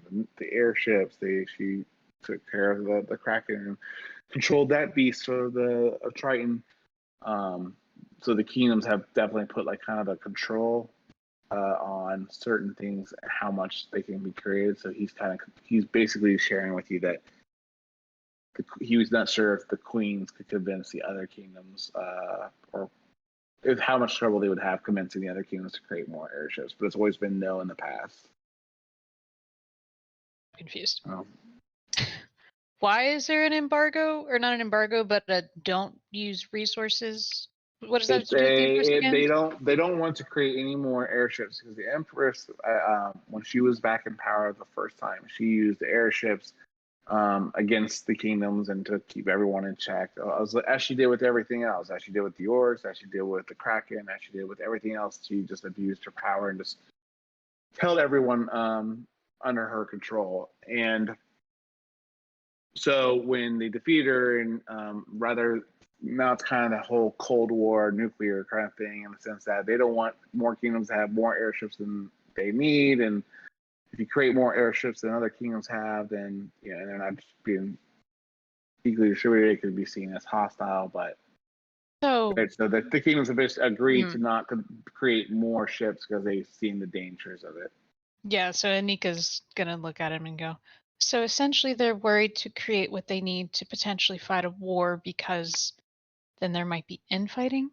airships. She took care of the Kraken and controlled that beast of Triton. So the kingdoms have definitely put like kind of a control on certain things, how much they can be created. So he's basically sharing with you that he was not sure if the queens could convince the other kingdoms or if how much trouble they would have convincing the other kingdoms to create more airships. But it's always been no in the past. Confused. Oh. Why is there an embargo, or not an embargo, but a don't use resources? What does that have to do with the Empress again? They don't want to create any more airships because the Empress, when she was back in power the first time, she used airships against the kingdoms and to keep everyone in check. As she did with everything else, as she did with the orcs, as she did with the Kraken, as she did with everything else. She just abused her power and just held everyone under her control. And so when they defeat her, and rather now it's kind of the whole Cold War nuclear kind of thing, in the sense that they don't want more kingdoms to have more airships than they need, and if you create more airships than other kingdoms have, then and they're not just being equally distributed, it could be seen as hostile. But So the kingdoms have just agreed to not create more ships because they've seen the dangers of it. yeah, so Anika's gonna look at him and go, so essentially they're worried to create what they need to potentially fight a war because then there might be infighting?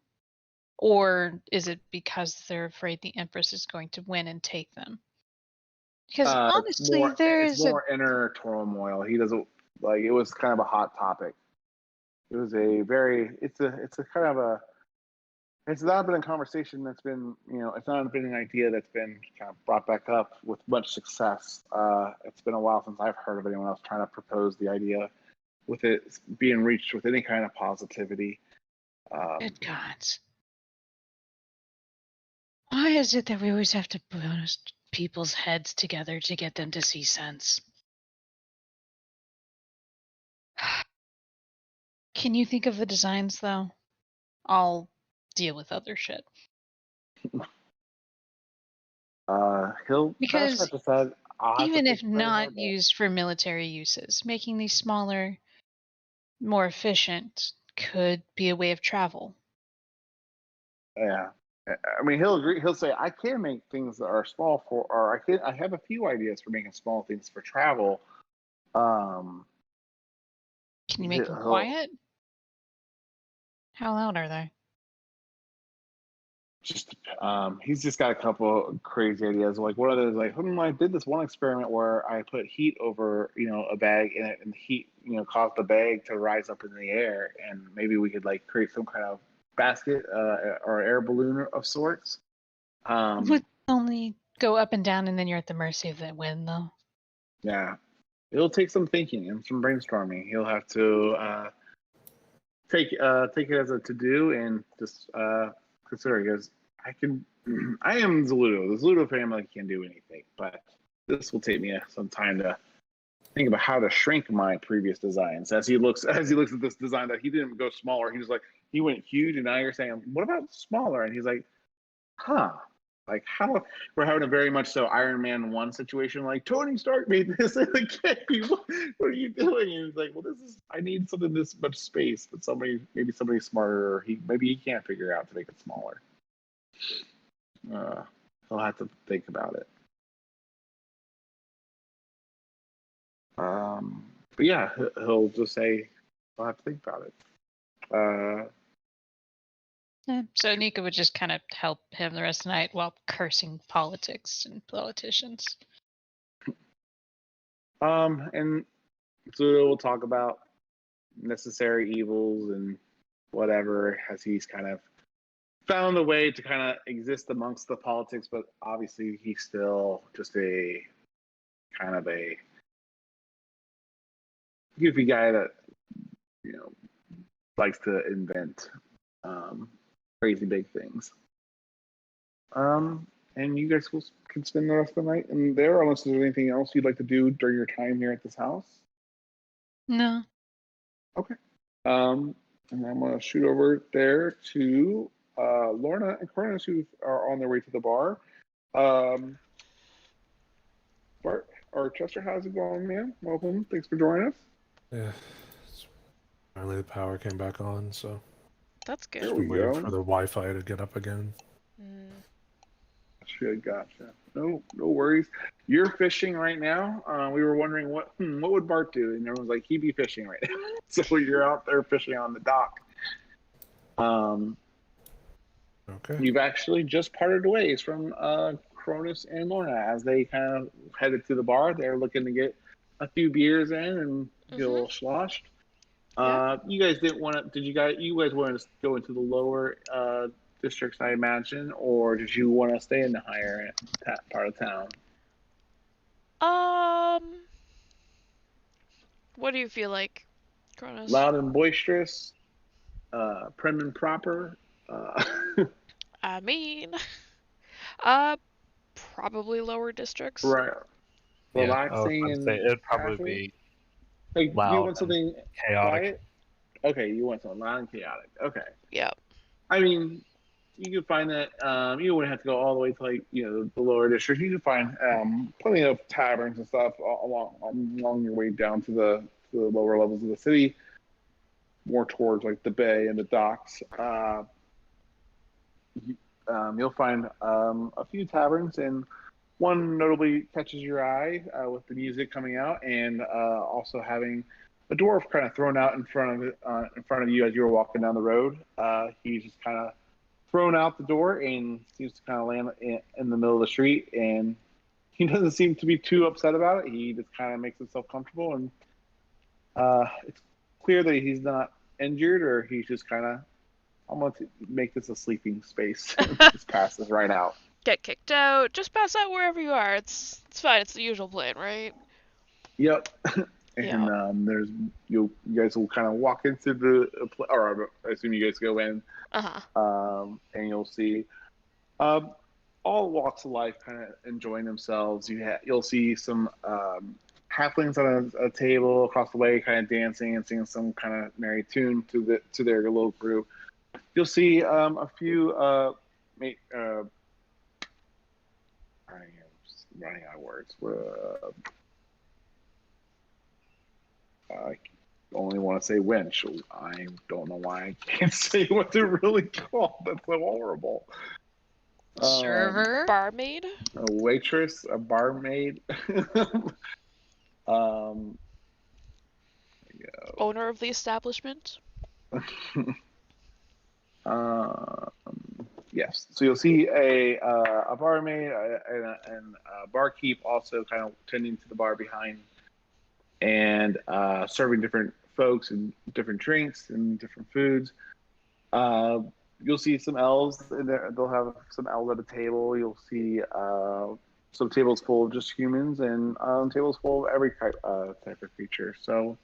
Or is it because they're afraid the Empress is going to win and take them? Because honestly, it's more inner turmoil. He doesn't like. It was kind of a hot topic. It was it's a kind of a. It's not been a conversation that's been, it's not been an idea that's been kind of brought back up with much success. It's been a while since I've heard of anyone else trying to propose the idea with it being reached with any kind of positivity. Good God. Why is it that we always have to boost people's heads together to get them to see sense? Can you think of the designs, though? I'll deal with other shit. Because even if not used for military uses, making these smaller, more efficient could be a way of travel. Yeah. I mean, he'll agree. He'll say, I can make things that are small or I have a few ideas for making small things for travel. Can you make them quiet? How loud are they? He's just got a couple crazy ideas. Like one of those, like, I did this one experiment where I put heat over, a bag in it, and the heat, caused the bag to rise up in the air, and maybe we could like create some kind of basket or air balloon of sorts. Would only go up and down, and then you're at the mercy of the wind, though. Yeah, it'll take some thinking and some brainstorming. He'll have to take it as a to do and just consider, because I am Zoludo. The Zoludo family can do anything, but this will take me some time to think about how to shrink my previous designs. As he looks at this design that he didn't go smaller, he went huge, and now you're saying, what about smaller? And he's like, like how we're having a very much so Iron Man 1 situation, like Tony Stark made this and it can't be, what are you doing? And he's like, well, I need something this much space, but maybe somebody smarter, or maybe he can't figure out to make it smaller. He'll have to think about it. But yeah, he'll just say, I'll have to think about it. So Nika would just kind of help him the rest of the night while cursing politics and politicians. And so we'll talk about necessary evils and whatever, as he's kind of found a way to kind of exist amongst the politics, but obviously he's still just a kind of a goofy guy that likes to invent crazy big things. And you guys can spend the rest of the night in there, unless there's anything else you'd like to do during your time here at this house. No. Okay. And I'm gonna shoot over there to Lorna and Cronus, who are on their way to the bar. Bart or Chester, how's it going, man? Welcome. Thanks for joining us. Yeah. Finally, the power came back on, so. That's good. There we Waiting go. for the Wi-Fi to get up again. Gotcha. No worries. You're fishing right now. We were wondering what would Bart do, and everyone's like, he'd be fishing right now. So you're out there fishing on the dock. Okay. You've actually just parted ways from Cronus and Lorna as they kind of headed to the bar. They're looking to get a few beers in and get a little sloshed. You guys didn't want to. You guys wanted to go into the lower districts, I imagine, or did you want to stay in the higher part of town? What do you feel like, Kronos? Loud and boisterous, prim and proper. I mean, probably lower districts. Right. Yeah, Relaxing I'd say and it'd probably casual. be Like, do you loud want and something chaotic. quiet? Okay, you want something loud and chaotic. Okay. Yep. I mean, you can find that you wouldn't have to go all the way to like the lower district. You can find plenty of taverns and stuff along your way down to the lower levels of the city, more towards like the bay and the docks. You'll find a few taverns, and one notably catches your eye with the music coming out, and also having a dwarf kind of thrown out in front of you as you were walking down the road. He's just kind of thrown out the door and seems to kind of land in the middle of the street, and he doesn't seem to be too upset about it. He just kind of makes himself comfortable, and it's clear that he's not injured, or he's just kind of, I'm going to make this a sleeping space. Just pass this right out. Get kicked out. Just pass out wherever you are. It's fine. It's the usual plan, right? Yep. And Yeah. there's you guys will kind of walk into or I assume you guys go in, and you'll see all walks of life kind of enjoying themselves. You'll see some halflings on a table across the way, kind of dancing and singing some kind of merry tune to their little group. You'll see a few I'm running out of words. I only want to say wench. I don't know why I can't say what they're really called. That's so horrible. Server? Barmaid? A waitress, a barmaid. Owner of the establishment? Yes. So you'll see a barmaid and a barkeep also kind of tending to the bar behind, and serving different folks and different drinks and different foods. You'll see some elves in there. They'll have some elves at a table. You'll see some tables full of just humans, and tables full of every type of creature. So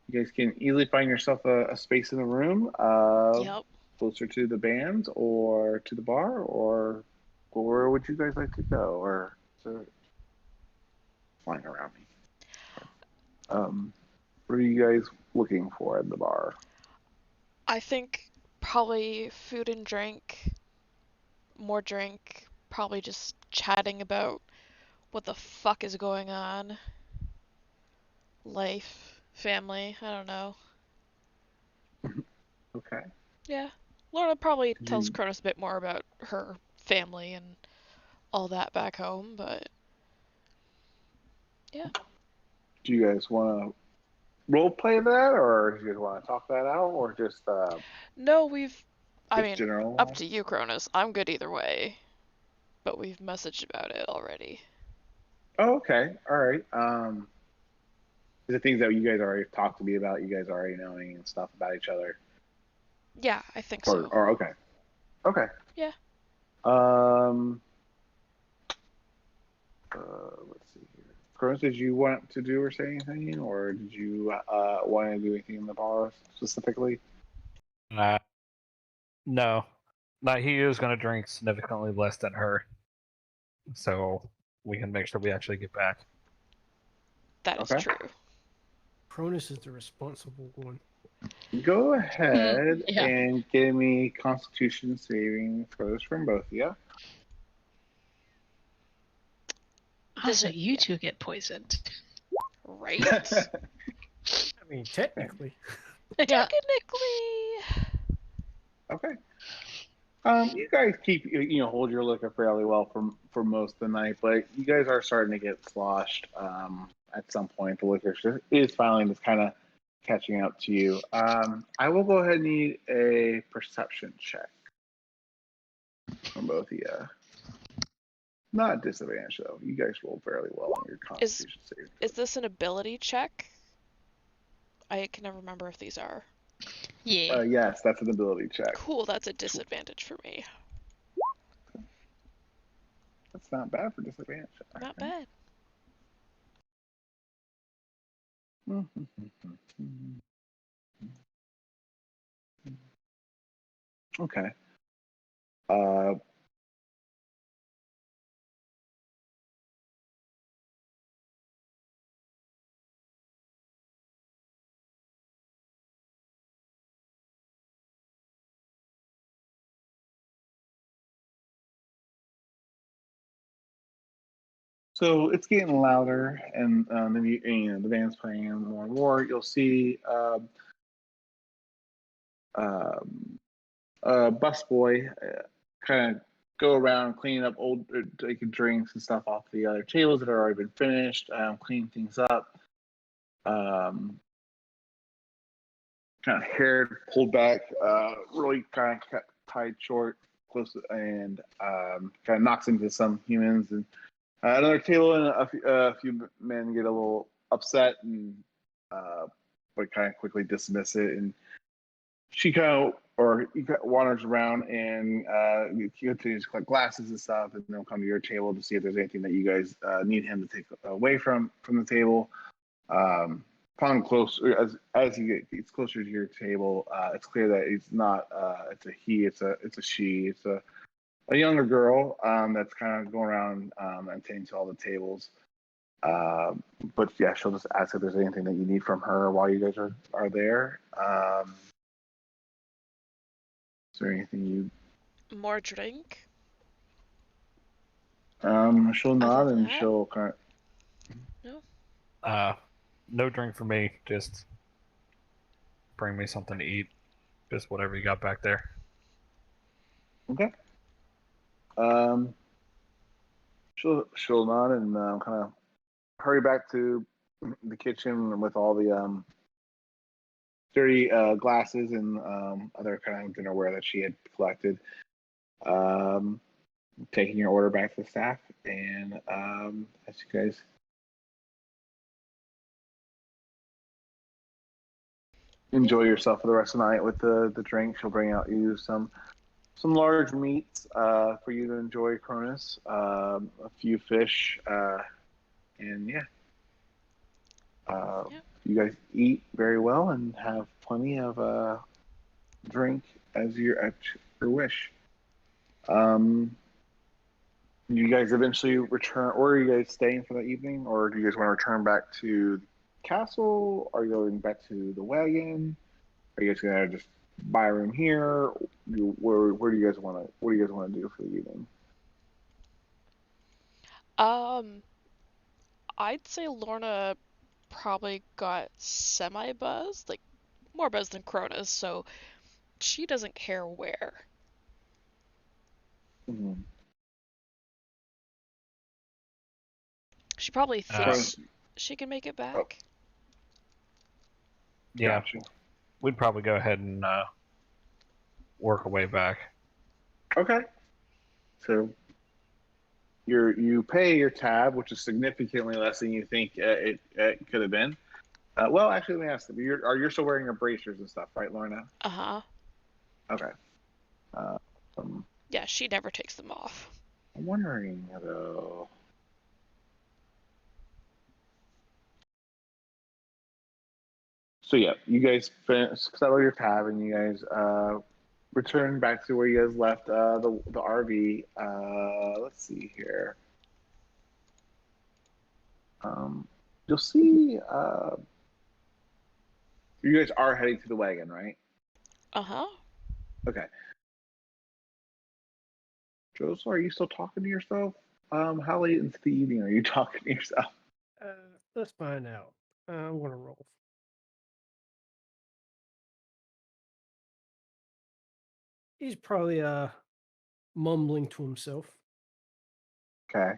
you guys can easily find yourself a space in the room, Yep. closer to the band or to the bar, or where would you guys like to go? Or flying around me. What are you guys looking for at the bar? I think probably food and drink, more drink, probably just chatting about what the fuck is going on. Life, family, I don't know. Okay. Yeah. Lorna probably Did tells you- Cronus a bit more about her family and all that back home, but yeah. Do you guys want to role play that, or do you guys want to talk that out, or just No, I just mean, general? up to you, Cronus. I'm good either way. But we've messaged about it already. Oh, okay. All right. Is it things that you guys already talked to me about? You guys already knowing and stuff about each other? Yeah, I think so. Or okay. Okay. Yeah. Let's see here. Chris, did you want to do or say anything, or did you want to do anything in the bar specifically? No. No, he is going to drink significantly less than her, so we can make sure we actually get back. That is Okay. true. Cronus is the responsible one. Go ahead Yeah. and give me Constitution saving throws from both of you. Also, you two get poisoned. Right? I mean, technically. Yeah. Technically. Okay. You guys keep hold your liquor fairly well for most of the night, but you guys are starting to get sloshed. At some point, the liquor is finally just kind of catching up to you. I will go ahead and need a perception check from both of you. Not disadvantage though. You guys rolled fairly well on your Constitution saving. Is this an ability check? I can never remember if these are. Yeah. Yes, that's an ability check. Cool, that's a disadvantage for me. That's not bad for disadvantage. Not bad. Okay. So it's getting louder, and then the band's playing more and more. You'll see a busboy kind of go around cleaning up old like drinks and stuff off the other tables that have already been finished, cleaning things up. Kind of hair pulled back, really kind of tied short, close, and kind of knocks into some humans. And another table and a few men get a little upset, and but kind of quickly dismiss it. And she kind of wanders around and continues to collect glasses and stuff, and they'll come to your table to see if there's anything that you guys need him to take away from the table. Upon closer, as he gets closer to your table, it's clear that it's not it's a he, it's a she, it's a younger girl that's kind of going around and tending to all the tables. But yeah, she'll just ask if there's anything that you need from her while you guys are there. Is there anything you? More drink? She'll nod Other than and that? she'll kind of. No? No drink for me. Just bring me something to eat. Just whatever you got back there. Okay. She'll nod and kind of hurry back to the kitchen with all the dirty glasses and other kind of dinnerware that she had collected. Taking your order back to the staff, and as you guys enjoy yourself for the rest of the night with the drink, she'll bring out you some large meats for you to enjoy, Cronus. A few fish, and yeah. You guys eat very well and have plenty of drink at your wish. You guys eventually return, or are you guys staying for the evening, or do you guys want to return back to the castle? Are you going back to the wagon? Are you guys gonna just buy a room here? Where do you guys want to? What do you guys want to do for the evening? I'd say Lorna probably got semi-buzzed, like more buzzed than Cronus, so she doesn't care where. Mm-hmm. She probably thinks she can make it back. Yeah, Gotcha. we'd probably go ahead and work our way back. Okay. So you pay your tab, which is significantly less than you think it could have been. Well, actually, let me ask you: you're still wearing your bracers and stuff, right, Lorna? Uh-huh. Okay. Yeah, she never takes them off. I'm wondering though. So yeah, you guys settle your tab, and you guys return back to where you guys left the RV. Let's see here. You'll see. You guys are heading to the wagon, right? Uh-huh. Okay. Joseph, are you still talking to yourself? How late into the evening are you talking to yourself? Let's find out. I'm gonna roll. He's probably mumbling to himself. Okay.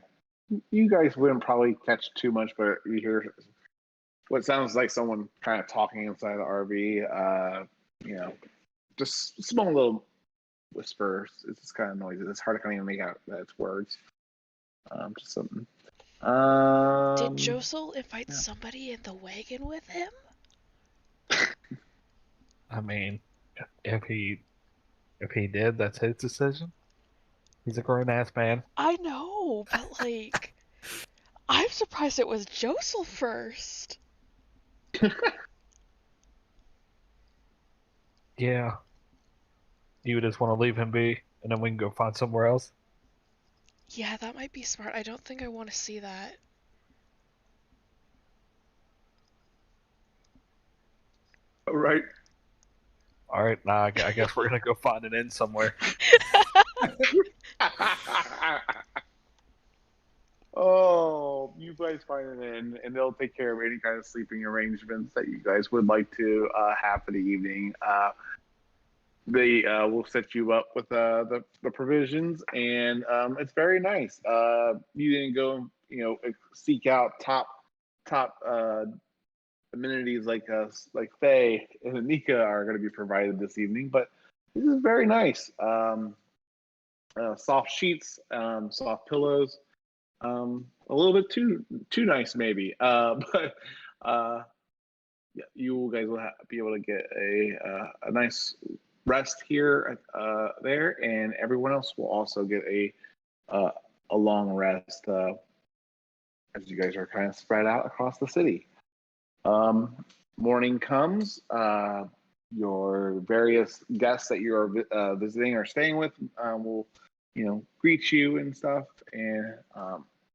You guys wouldn't probably catch too much, but you hear what sounds like someone kind of talking inside the RV. Just small little whispers. It's just kind of noisy. It's hard to kind of even make out that it's words. Just something. Did Josel invite somebody in the wagon with him? I mean, if he did, that's his decision. He's a grown ass man. I know, but like, I'm surprised it was Josel first. Yeah. You just want to leave him be, and then we can go find somewhere else? Yeah, that might be smart. I don't think I want to see that. All right. Alright, nah, I guess we're gonna go find an inn somewhere. Oh, you guys find an inn, and they'll take care of any kind of sleeping arrangements that you guys would like to have for the evening. They will set you up with the provisions, and it's very nice. You didn't go, seek out top amenities like Faye and Anika are going to be provided this evening, but this is very nice. Soft sheets, soft pillows, a little bit too nice maybe, but yeah, you guys will be able to get a nice rest here there, and everyone else will also get a long rest as you guys are kind of spread out across the city. Morning comes. Your various guests that you are visiting or staying with will, greet you and stuff, and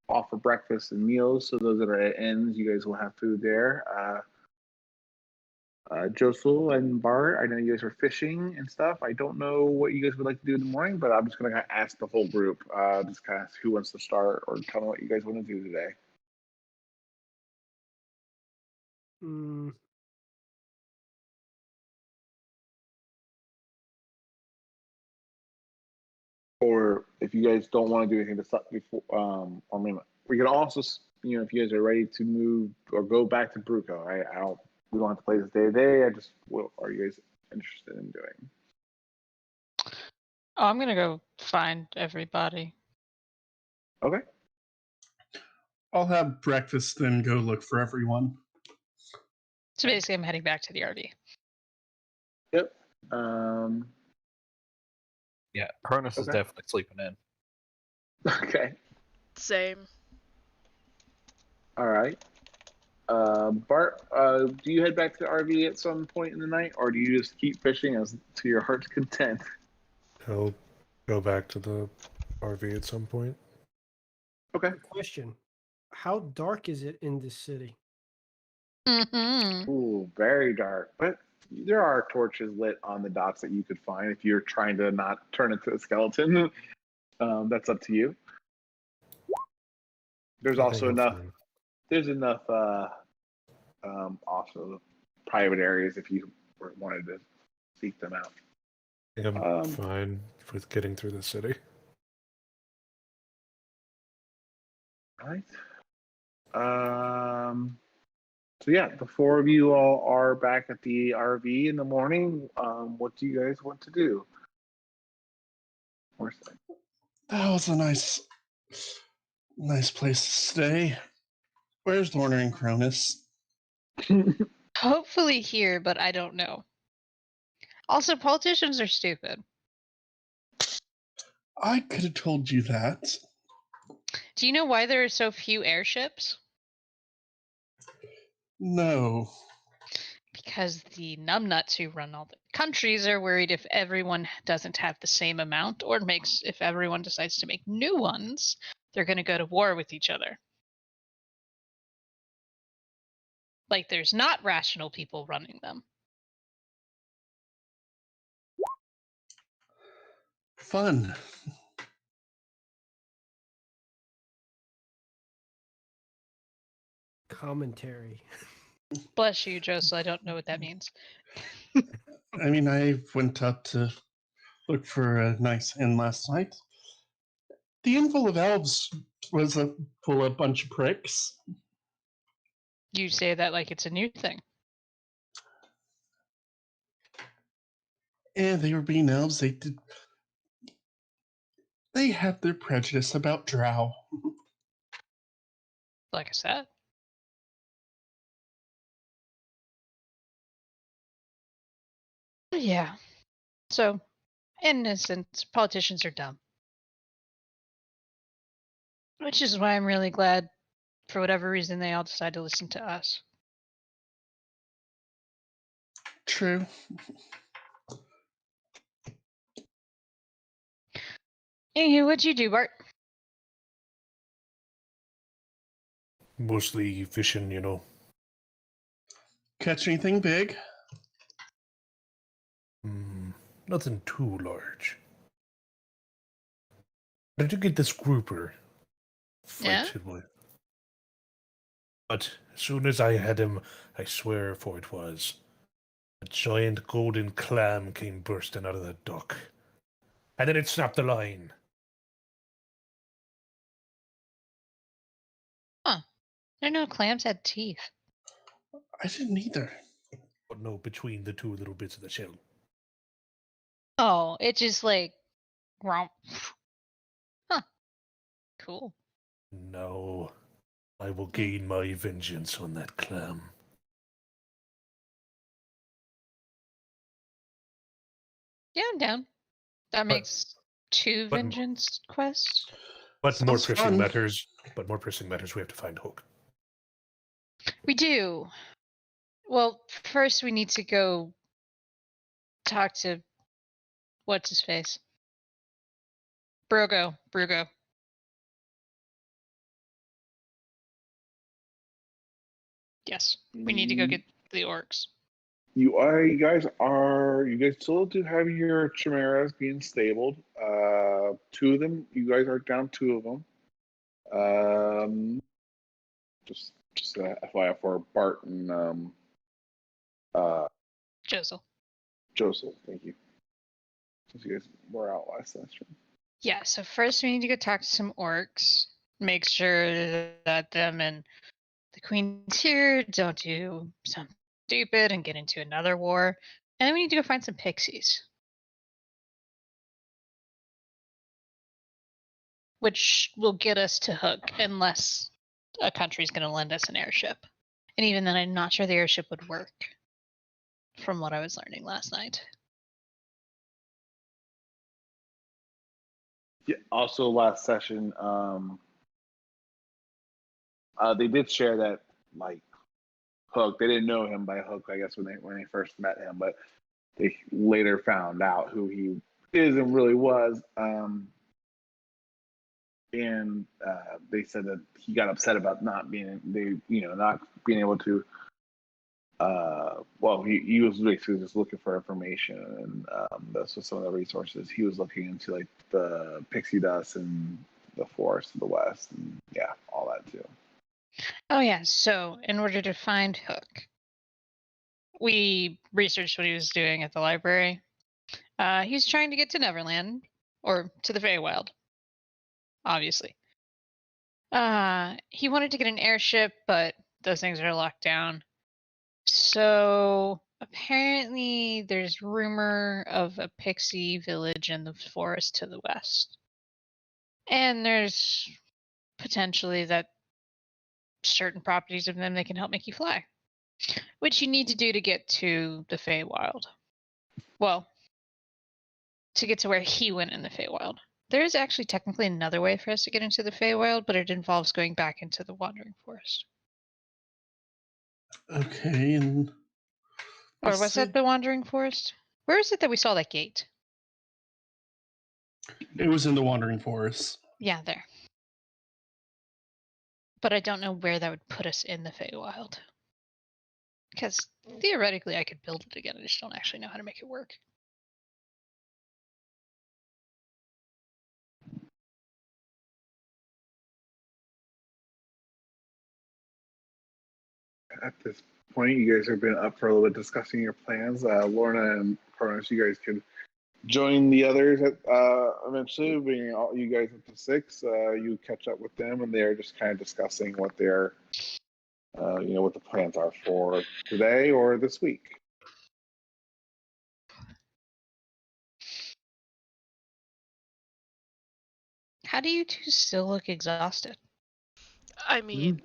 offer breakfast and meals. So those that are at inns, you guys will have food there. Josul and Bart, I know you guys are fishing and stuff. I don't know what you guys would like to do in the morning, but I'm just going to ask the whole group, just kind of who wants to start or tell me what you guys want to do today. Or if you guys don't want to do anything to stop before, I mean, we could also, if you guys are ready to move or go back to Bruco, I don't. We don't have to play this day to day. What are you guys interested in doing? Oh, I'm gonna go find everybody. Okay. I'll have breakfast, then go look for everyone. So basically, I'm heading back to the RV. Yep. Yeah, Cronus is Okay. definitely sleeping in. Okay. Same. All right. Bart, do you head back to the RV at some point in the night, or do you just keep fishing as to your heart's content? He'll go back to the RV at some point. Okay. Question: how dark is it in this city? Mm-hmm. Ooh, very dark, but there are torches lit on the docks that you could find if you're trying to not turn into a skeleton. That's up to you. There's I also think I'm enough. fine. There's enough also private areas if you wanted to seek them out. I think I'm fine with getting through the city. All right. So yeah, the four of you all are back at the RV in the morning. What do you guys want to do? Where's that? That was a nice place to stay. Where's Lorna and Cronus? Hopefully here, but I don't know. Also, politicians are stupid. I could have told you that. Do you know why there are so few airships? No. Because the numbnuts who run all the countries are worried if everyone doesn't have the same amount, or if everyone decides to make new ones, they're going to go to war with each other. Like, there's not rational people running them. Fun. Commentary. Bless you, Joseph. I don't know what that means. I mean, I went up to look for a nice inn last night. The inn full of elves was full of a bunch of pricks. You say that like it's a new thing. And they were being elves. They had their prejudice about drow. Like I said. Yeah. So, in essence, politicians are dumb. Which is why I'm really glad, for whatever reason, they all decide to listen to us. True. Anywho, what'd you do, Bart? Mostly fishing, Catch anything big? Nothing too large. I did get this grouper. Yeah? Fight it with. But as soon as I had him, I swear for it was, a giant golden clam came bursting out of the dock. And then it snapped the line. Huh. I didn't know clams had teeth. I didn't either. But no, between the two little bits of the shell. Oh, it just like romp. Huh. Cool. Now, I will gain my vengeance on that clam. Yeah, I'm down. That But- makes 2 but- vengeance quests. But more Sounds pressing fun. matters. We have to find Hook. We do. Well, first we need to go talk to what's his face? Brugo. Yes. We need to go get the orcs. You guys still do have your chimeras being stabled. 2 of them, you guys are down 2 of them. Just FYI for Bart and Josel. Joseph. Thank you. Since you guys were out last session. Yeah, so first we need to go talk to some orcs. Make sure that them and the queen's here don't do something stupid and get into another war. And then we need to go find some pixies. Which will get us to Hook unless a country's going to lend us an airship. And even then, I'm not sure the airship would work from what I was learning last night. Yeah. Also, last session, they did share that like Hook. They didn't know him by Hook, I guess, when they first met him, but they later found out who he is and really was. And they said that he got upset about not being able to. Well, he was basically just looking for information, and that's what some of the resources he was looking into, like the pixie dust and the forest of the west, and yeah, all that too. Oh, yeah. So, in order to find Hook, we researched what he was doing at the library. He's trying to get to Neverland, or to the Feywild, obviously. He wanted to get an airship, but those things are locked down. So, apparently, there's rumor of a pixie village in the forest to the west. And there's potentially that certain properties of them that can help make you fly, which you need to do to get to the Feywild. Well, to get to where he went in the Feywild. There is actually technically another way for us to get into the Feywild, but it involves going back into the Wandering Forest. Okay, and Or let's was see. that the Wandering Forest? Where is it that we saw that gate? It was in the Wandering Forest. Yeah, there. But I don't know where that would put us in the Feywild. Because theoretically I could build it again, I just don't actually know how to make it work. At this point, you guys have been up for a little bit discussing your plans. Lorna and Cronus, you guys could join the others at, eventually, being all you guys up to 6. You catch up with them, and they're just kind of discussing what their, what the plans are for today or this week. How do you two still look exhausted? I mean,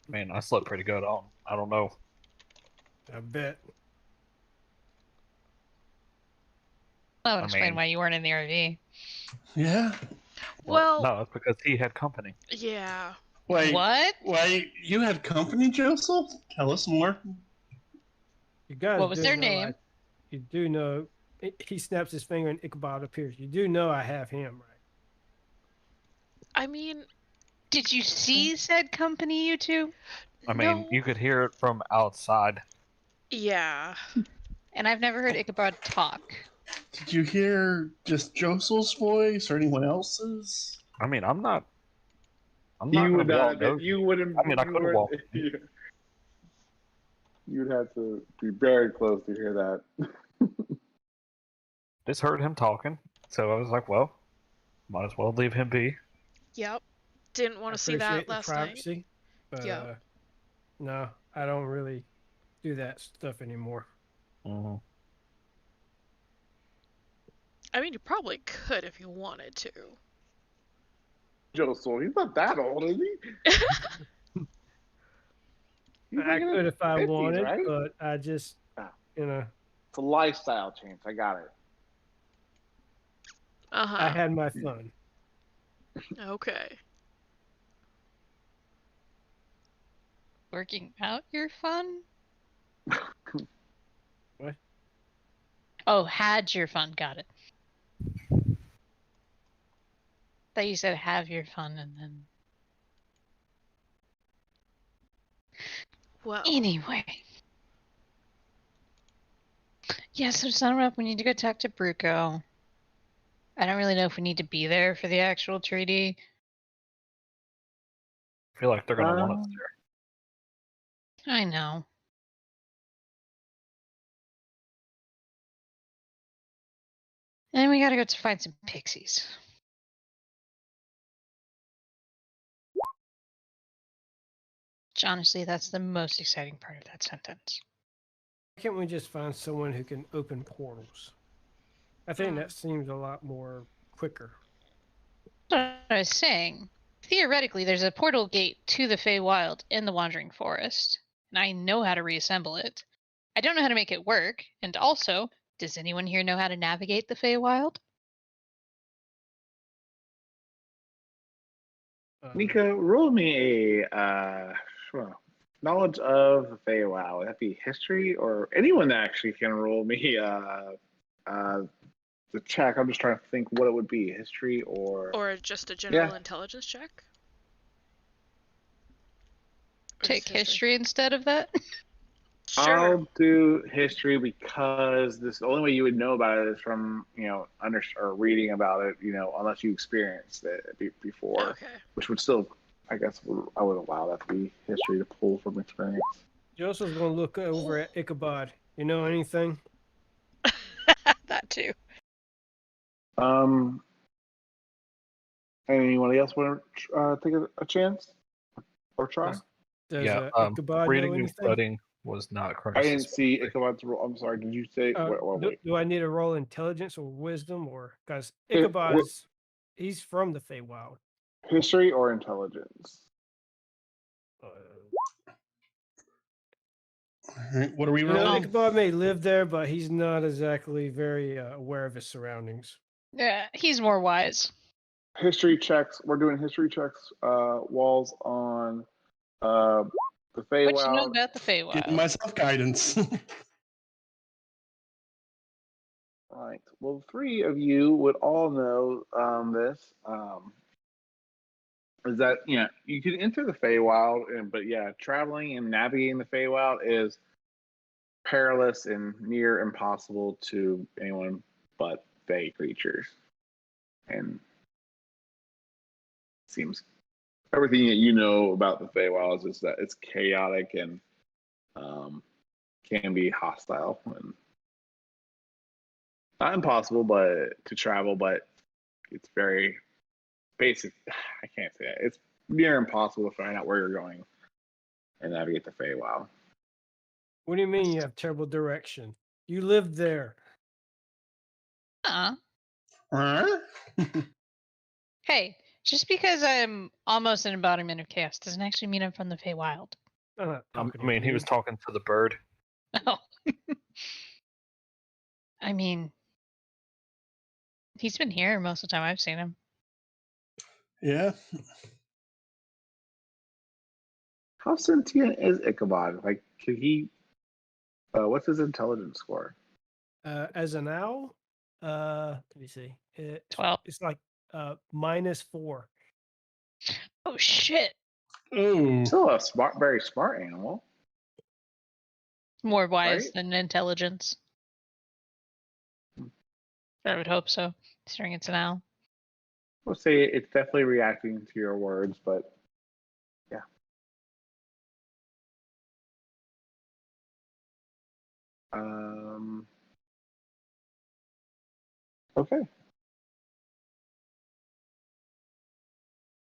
Man, I slept pretty good. I don't know. I bet. That would I explain mean- why you weren't in the RV. Yeah. well, no, it's because he had company. yeah. Wait. What? Wait, you had company, Joseph? Tell us more. You guys What was do their know name? you do know. He snaps his finger and Ichabod appears. You do know I have him, right? I mean, Did you see said company, you two? I mean, no. you could hear it from outside. Yeah. And I've never heard Ichabod talk. Did you hear just Josel's voice or anyone else's? I mean, I'm not You would gonna walk over. you wouldn't. I mean, I you could have would- walked. You'd have to be very close to hear that. Just heard him talking, so I was like, well, might as well leave him be. Yep. Didn't want I to see that appreciate the last night. privacy, but Yeah. no, I don't really do that stuff anymore. Mm-hmm. I mean, you probably could if you wanted to. Josel, he's not that old, is he? He's I like in could his if I 50s, wanted, right? but I just, Ah. you know, It's a lifestyle change. I got it. Uh-huh. I had my fun. Okay. Working out your fun? What? Oh, had your fun. Got it. Thought you said have your fun and then. Well, Anyway. Yeah, so to sum up, we need to go talk to Bruco. I don't really know if we need to be there for the actual treaty. I feel like they're gonna want us there. I know. And we gotta go to find some pixies. Which honestly, that's the most exciting part of that sentence. Why can't we just find someone who can open portals? I think that seems a lot more quicker. That's what I was saying. Theoretically, there's a portal gate to the Feywild in the Wandering Forest, and I know how to reassemble it. I don't know how to make it work, and also, does anyone here know how to navigate the Feywild? Nika, roll me a knowledge of the Feywild. Would that be history or anyone that actually can roll me the check? I'm just trying to think what it would be, history or just a general intelligence check? Or Take just history instead of that? Sure. I'll do history because the only way you would know about it is from or reading about it, unless you experienced it before, Okay. which would still, I guess, I would allow that to be history to pull from experience. Joseph's going to look over at Ichabod. You know anything? That too. Anybody else want to take a chance or try? Does Yeah, Ichabod know reading and anything? studying was not I crisis. didn't see Ichabod's roll. I'm sorry. Did you say? Wait. Do I need to roll intelligence or wisdom, or because It- Ichabod's he's from the Feywild? History or intelligence? All right, what are we You know, rolling? Ichabod may live there, but he's not exactly very aware of his surroundings. Yeah, he's more wise. History checks. We're doing history checks. Walls on the Feywild. What you know about the Getting Feywild? myself guidance. Right. Well, three of you would all know this. Is that you can enter the Feywild, but traveling and navigating the Feywild is perilous and near impossible to anyone but Fey creatures, and seems everything that you know about the Feywild is that it's chaotic and can be hostile and not impossible, but to travel, but it's very basic. I can't say that. It's near impossible to find out where you're going and navigate the Feywild. What do you mean you have terrible direction? You live there. Huh? Huh? Hey, just because I'm almost an embodiment of chaos doesn't actually mean I'm from the Feywild. I'm not I talking to mean, he you. was talking to the bird. Oh. I mean, he's been here most of the time I've seen him. Yeah. How sentient is Ichabod? Like, could he What's his intelligence score? As an owl, let me see. 12. It's like -4. Oh shit! Oh, Still a smart, very smart animal. More wise Right? than intelligence. I would hope so, considering it's an owl. We'll say it's definitely reacting to your words, but yeah. Okay.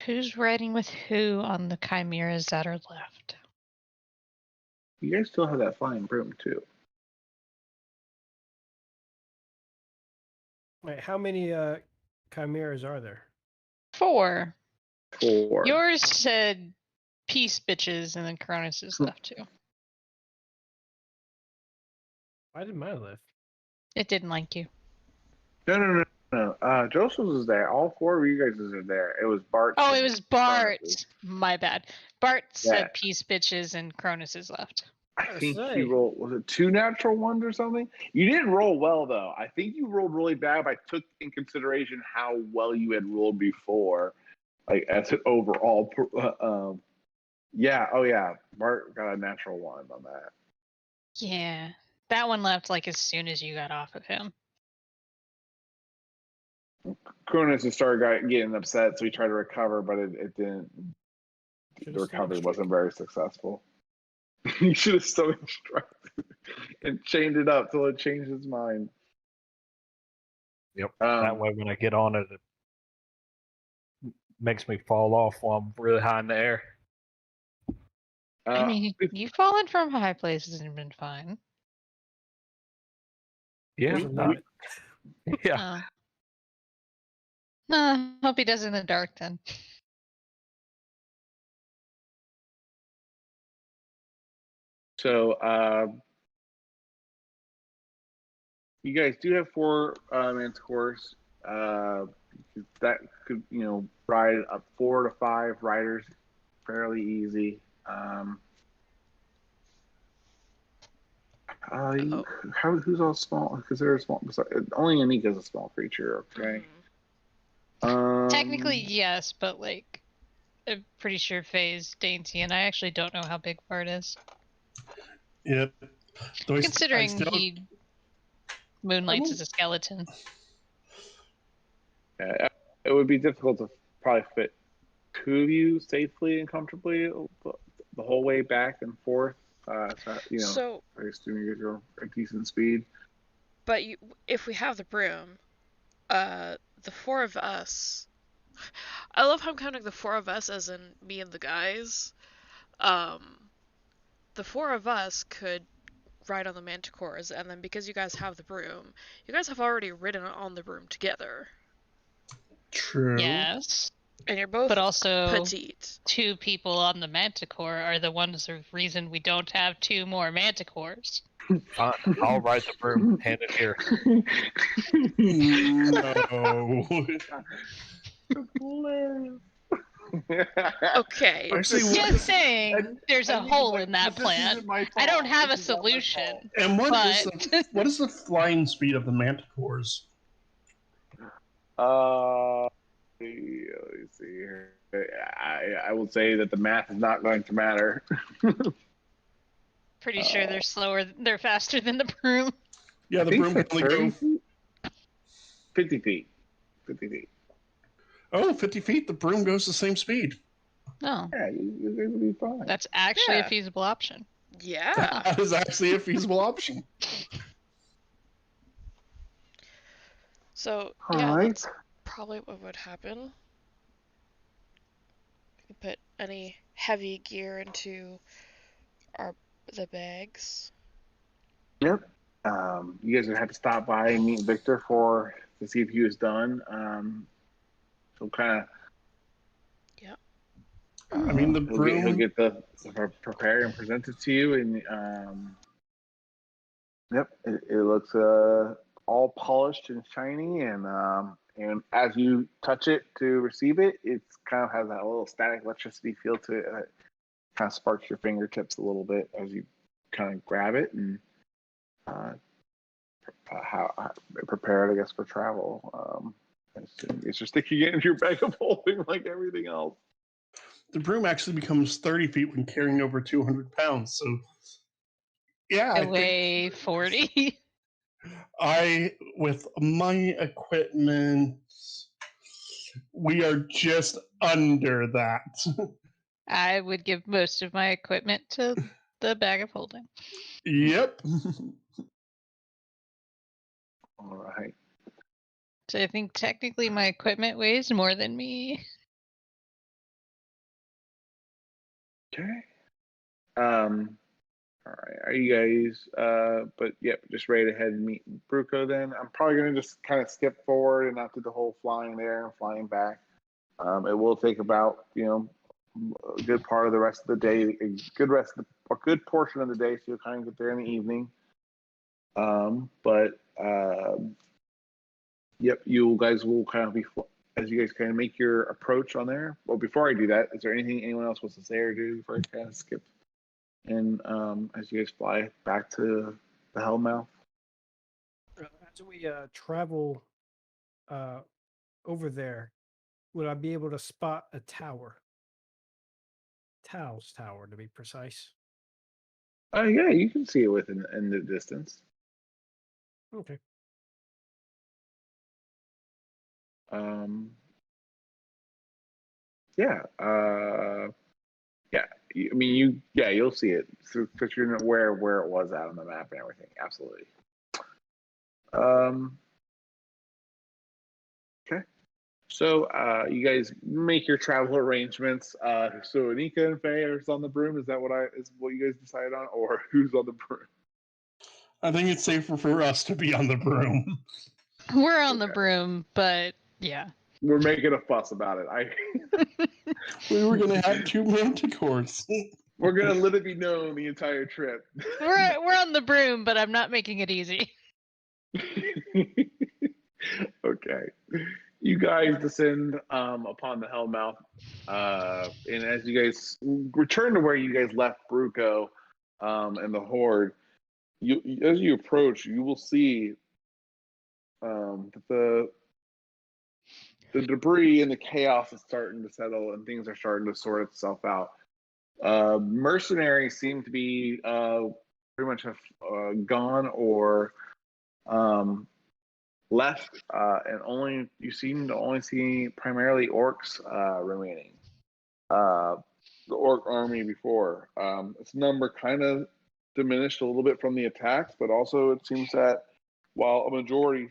Who's riding with who on the chimeras that are left? You guys still have that flying broom too. Wait, how many chimeras are there? 4. 4. Yours said peace bitches, and then Cronus is left too. Why did mine live? It didn't like you. No. Joseph's is there. All 4 of you guys are there. It was Bart. Oh, it was Bart. Cronus's. My bad. Bart said Yeah. peace bitches, and Cronus is left. I I think say. he rolled. Was it 2 natural ones or something? You didn't roll well though. I think you rolled really bad. But I took in consideration how well you had rolled before, like as an overall. Yeah. Oh yeah. Bart got a natural 1 on that. Yeah. That one left like as soon as you got off of him. Cronus just started getting upset, so he tried to recover, but it didn't. Should've The recovery stomach wasn't very successful. He should have stomach struck and chained it up till it changed his mind. Yep. That way, when I get on it, it makes me fall off while I'm really high in the air. I mean, you've fallen from high places and been fine. Yeah. There's a limit. Yeah. Oh. Nah, hope he does in the dark then. So you guys do have 4 Manticores. That could, ride up 4 to 5 riders fairly easy. Who's all small? Because they're small. Only Anika's a small creature. Okay. Technically, yes, but like, I'm pretty sure Faye's dainty, and I actually don't know how big Bart is. yep. Though I Considering still- he moonlights as a skeleton. Yeah, it would be difficult to probably fit 2 of you safely and comfortably the whole way back and forth. So, I assume you guys are a decent speed. but if we have the broom, the 4 of us. I love how I'm counting the 4 of us as in me and the guys. The 4 of us could ride on the Manticores, and then because you guys have the broom, you guys have already ridden on the broom together. True. Yes. And you're both But also, petite. 2 people on the Manticore are the ones the reason we don't have 2 more Manticores. Fine. I'll ride the broom. Hand it here. No. Okay. Actually, Just saying, there's a hole in that plan. I don't have a solution. And what is But what is the flying speed of the Manticores? Let me see here. I will say that the math is not going to matter. pretty sure they're faster than the broom. Yeah, the broom can only go 50 feet. 50 feet. 50 feet. The broom goes the same speed. No, Yeah, you guys will be fine. that's actually a Yeah. feasible option. Yeah. That is actually a feasible option. So, All yeah, right. that's probably what would happen. We could put any heavy gear into the bags. Yep. You guys would have to stop by and meet Victor to see if he was done. So kind of. Yep. I mean, the broom. He'll get the prepare and present it to you, and yep, it looks all polished and shiny, and as you touch it to receive it, it kind of has that little static electricity feel to it. It kind of sparks your fingertips a little bit as you kind of grab it, and how prepared, I guess, for travel. I assume it's just sticking it in your bag of holding like everything else. The broom actually becomes 30 feet when carrying over 200 pounds. So, yeah, I I think weigh 40. with my equipment, we are just under that. I would give most of my equipment to the bag of holding. Yep. All right. So I think technically my equipment weighs more than me. Okay. All right. Are you guys? But yep, just ready to head and meet Bruco. Then I'm probably gonna just kind of skip forward and not do the whole flying there and flying back. It will take about a good part of the rest of the day, a good portion of the day, so you'll kind of get there in the evening. But yep, you guys will kind of be as you guys kind of make your approach on there. Well, before I do that, is there anything anyone else wants to say or do before I kind of skip? And as you guys fly back to the Hellmouth. As we travel over there, would I be able to spot a tower? Tao's tower, to be precise. Yeah, you can see it in the distance. Okay. Yeah. Yeah. I mean, you'll see it because you're aware of where it was out on the map and everything. Absolutely. Okay. So you guys make your travel arrangements. So Anika and Faye are on the broom. Is that what you guys decided on, or who's on the broom? I think it's safer for us to be on the broom. We're on the Okay. broom, but yeah. We're making a fuss about it. We were going to have 2 Manticores. We're gonna let it be known the entire trip. We're on the broom, but I'm not making it easy. Okay. You guys descend upon the Hellmouth, and as you guys return to where you guys left Bruco and the Horde, as you approach, you will see that the debris and the chaos is starting to settle, and things are starting to sort itself out. Mercenaries seem to be pretty much have gone or left, and you seem to only see primarily orcs remaining. The orc army before its number kind of diminished a little bit from the attacks, but also it seems that while a majority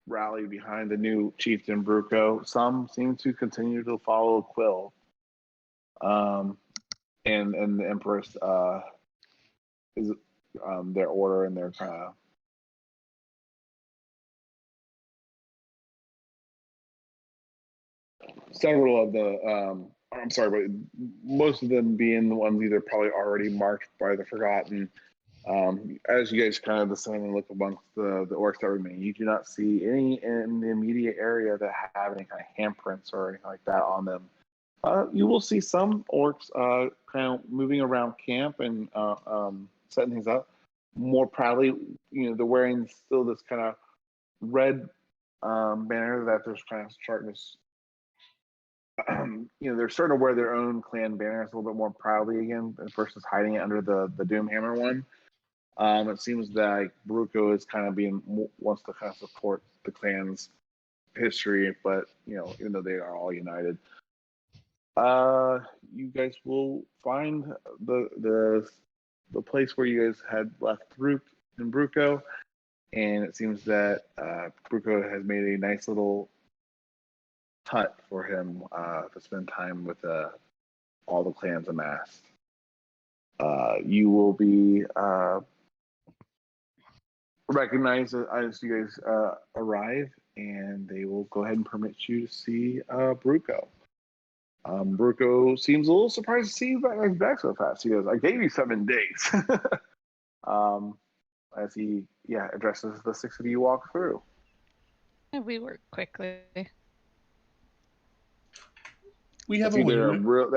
rallied behind the new chieftain Bruco, some seem to continue to follow Quill. And the Empress is their order and their kind of several of the I'm sorry, but most of them being the ones either probably already marked by the Forgotten. As you guys kind of descend and look amongst the orcs that remain, you do not see any in the immediate area that have any kind of handprints or anything like that on them. You will see some orcs kind of moving around camp and setting things up more proudly. They're wearing still this kind of red banner that they're kind of starting to. They're starting to wear their own clan banners a little bit more proudly again versus hiding it under the Doomhammer one. It seems that Bruco is kind of wants to kind of support the clan's history, but even though they are all united. You guys will find the place where you guys had left in Bruco, and it seems that Bruco has made a nice little hut for him to spend time with all the clans amassed. You will be recognized as you guys arrive, and they will go ahead and permit you to see Bruco. Bruco seems a little surprised to see you back so fast. He goes, "I gave you 7 days." As he addresses the 6 of you walk through. We work quickly. We have That's a either window.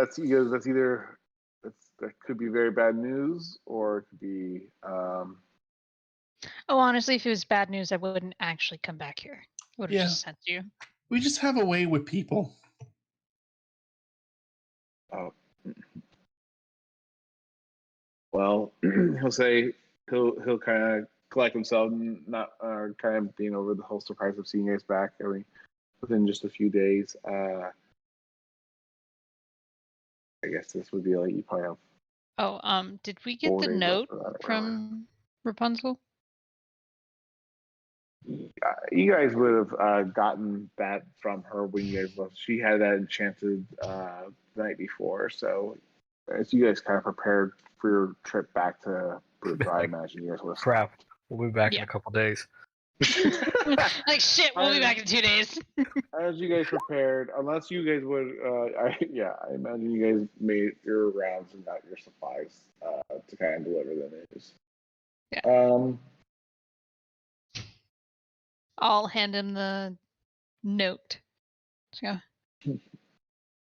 that could be very bad news, or it could be Oh, honestly, if it was bad news, I wouldn't actually come back here. I would have Yeah. just sent you. We just have a way with people. Oh. Well, he'll kind of collect himself and not kind of being over the whole surprise of seeing you guys back within just a few days. I guess this would be like you probably have. Oh, did we get 4 the days left note for that or whatever. from Rapunzel? You guys would have gotten that from her when you guys left. She had that enchanted the night before, so as you guys kind of prepared for your trip back to Bruce, I imagine you guys would have. Crap. We'll be back in Yeah. a couple days. Like, shit, we'll be back in 2 days. As you guys prepared, unless you guys would, I imagine you guys made your rounds and got your supplies to kind of deliver the news. Yeah. I'll hand him the note. So, it's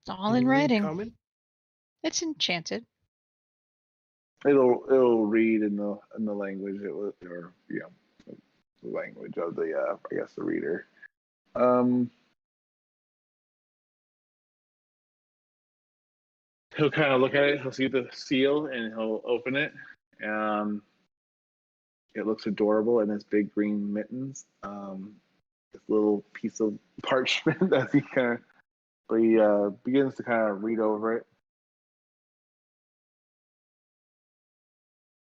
all in You read writing. common? It's enchanted. It'll read in the language the language of the I guess the reader. He'll kind of look at it. He'll see the seal and he'll open it. It looks adorable in its big green mittens. This little piece of parchment as he begins to kind of read over it.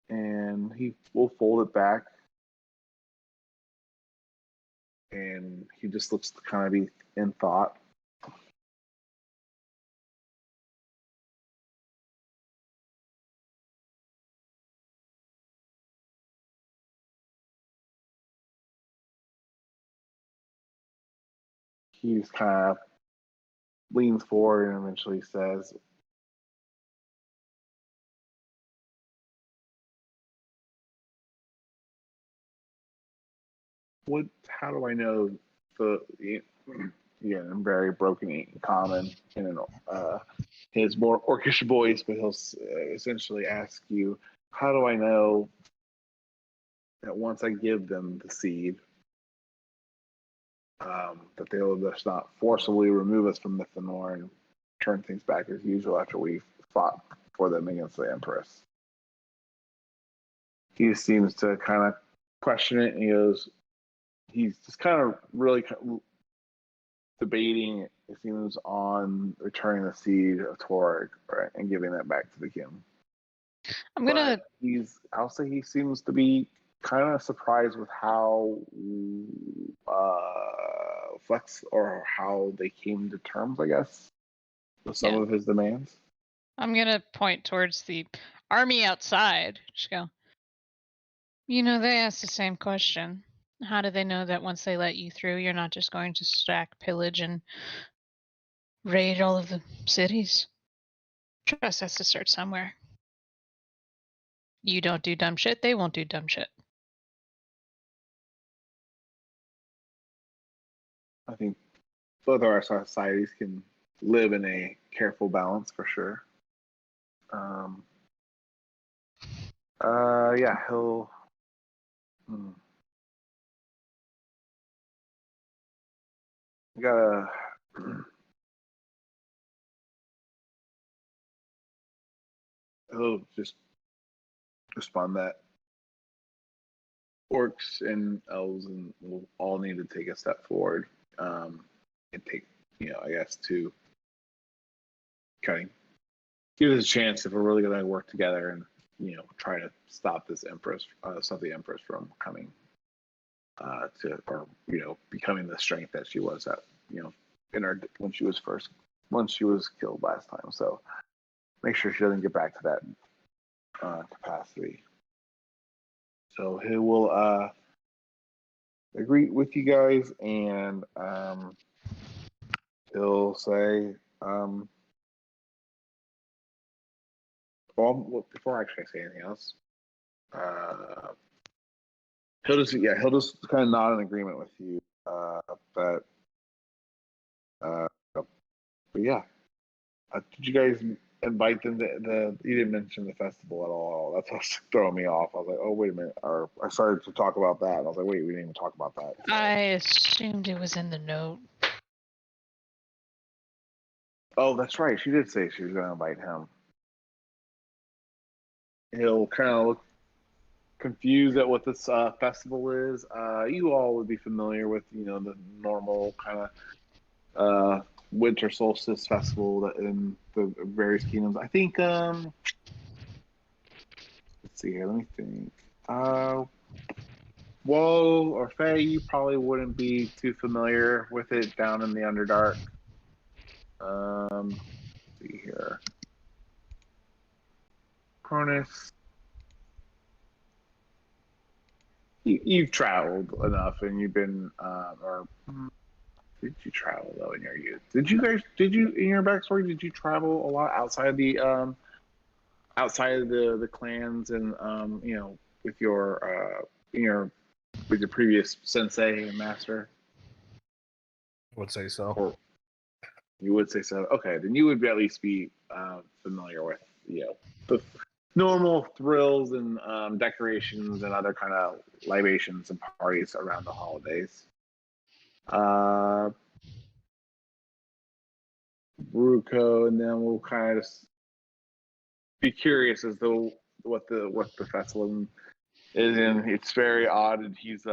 And he will fold it back. And he just looks to kind of be in thought. He just kind of leans forward and eventually says, how do I know in very broken common in his more orcish voice, but he'll essentially ask you, how do I know that once I give them the seed, that they'll just not forcibly remove us from Mythanor and turn things back as usual after we've fought for them against the Empress? He seems to kind of question it, and he's just kind of really debating, it seems, on returning the seed of Torag, right, and giving that back to the king. I'll say he seems to be kind of surprised with how flex or how they came to terms, I guess, with some of his demands. I'm gonna point towards the army outside. Just go. They asked the same question. How do they know that once they let you through, you're not just going to stack, pillage, and raid all of the cities? Trust has to start somewhere. You don't do dumb shit, they won't do dumb shit. I think both of our societies can live in a careful balance for sure. He'll. We gotta. He'll just respond that orcs and elves and will all need to take a step forward and take, I guess, to kind of give us a chance if we're really going to work together and, try to stop this stop the Empress from coming becoming the strength that she was at, when she was killed last time. So make sure she doesn't get back to that capacity. So he will agree with you guys, and he'll say, before I actually say anything else, he'll just kind of nod in agreement with you but yeah. Did you guys invite them to you didn't mention the festival at all. That's what's throwing me off. I was like, oh wait a minute. Or I started to talk about that. And I was like, wait, we didn't even talk about that. I assumed it was in the note. Oh, that's right. She did say she was going to invite him. He'll kind of look confused at what this festival is. You all would be familiar with, the normal kind of winter solstice festival that in the various kingdoms. I think. Let's see here. Let me think. Woe or Faye, you probably wouldn't be too familiar with it down in the Underdark. Let's see here. Cronus. You've traveled enough, and you've been, or did you travel though in your youth? Did you in your backstory? Did you travel a lot outside of the clans and with your previous sensei and master? I would say so. Or you would say so. Okay, then you would at least be familiar with the normal thrills and decorations and other kind of libations and parties around the holidays. Bruco, and then we'll kind of be curious as to what the festival is in. It's very odd, and he's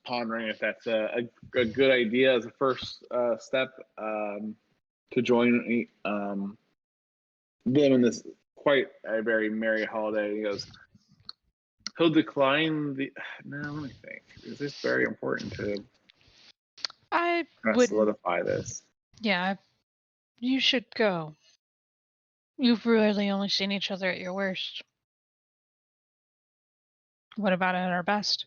pondering if that's a good idea as a first step to join them in this quite a very merry holiday. He goes, he'll decline the. No, let me think. Is this very important to I kind of would solidify this? Yeah, you should go. You've really only seen each other at your worst. What about at our best?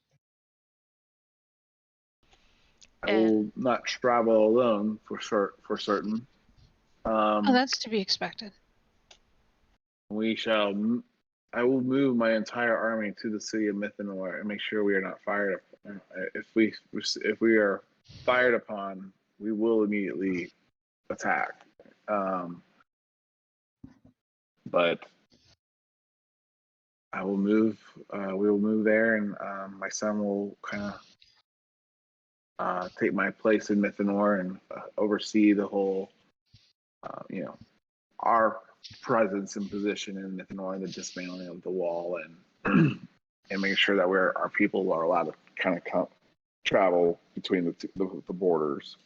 I will not travel alone for certain. Oh, that's to be expected. I will move my entire army to the city of Mythanor and make sure we are not fired. If we are fired upon, we will immediately attack. But I will move. We will move there, and my son will kind of take my place in Mythanor and oversee the whole, our presence and position in Mythanor, the dismantling of the wall, and and making sure that our people are allowed to kind of travel between the borders.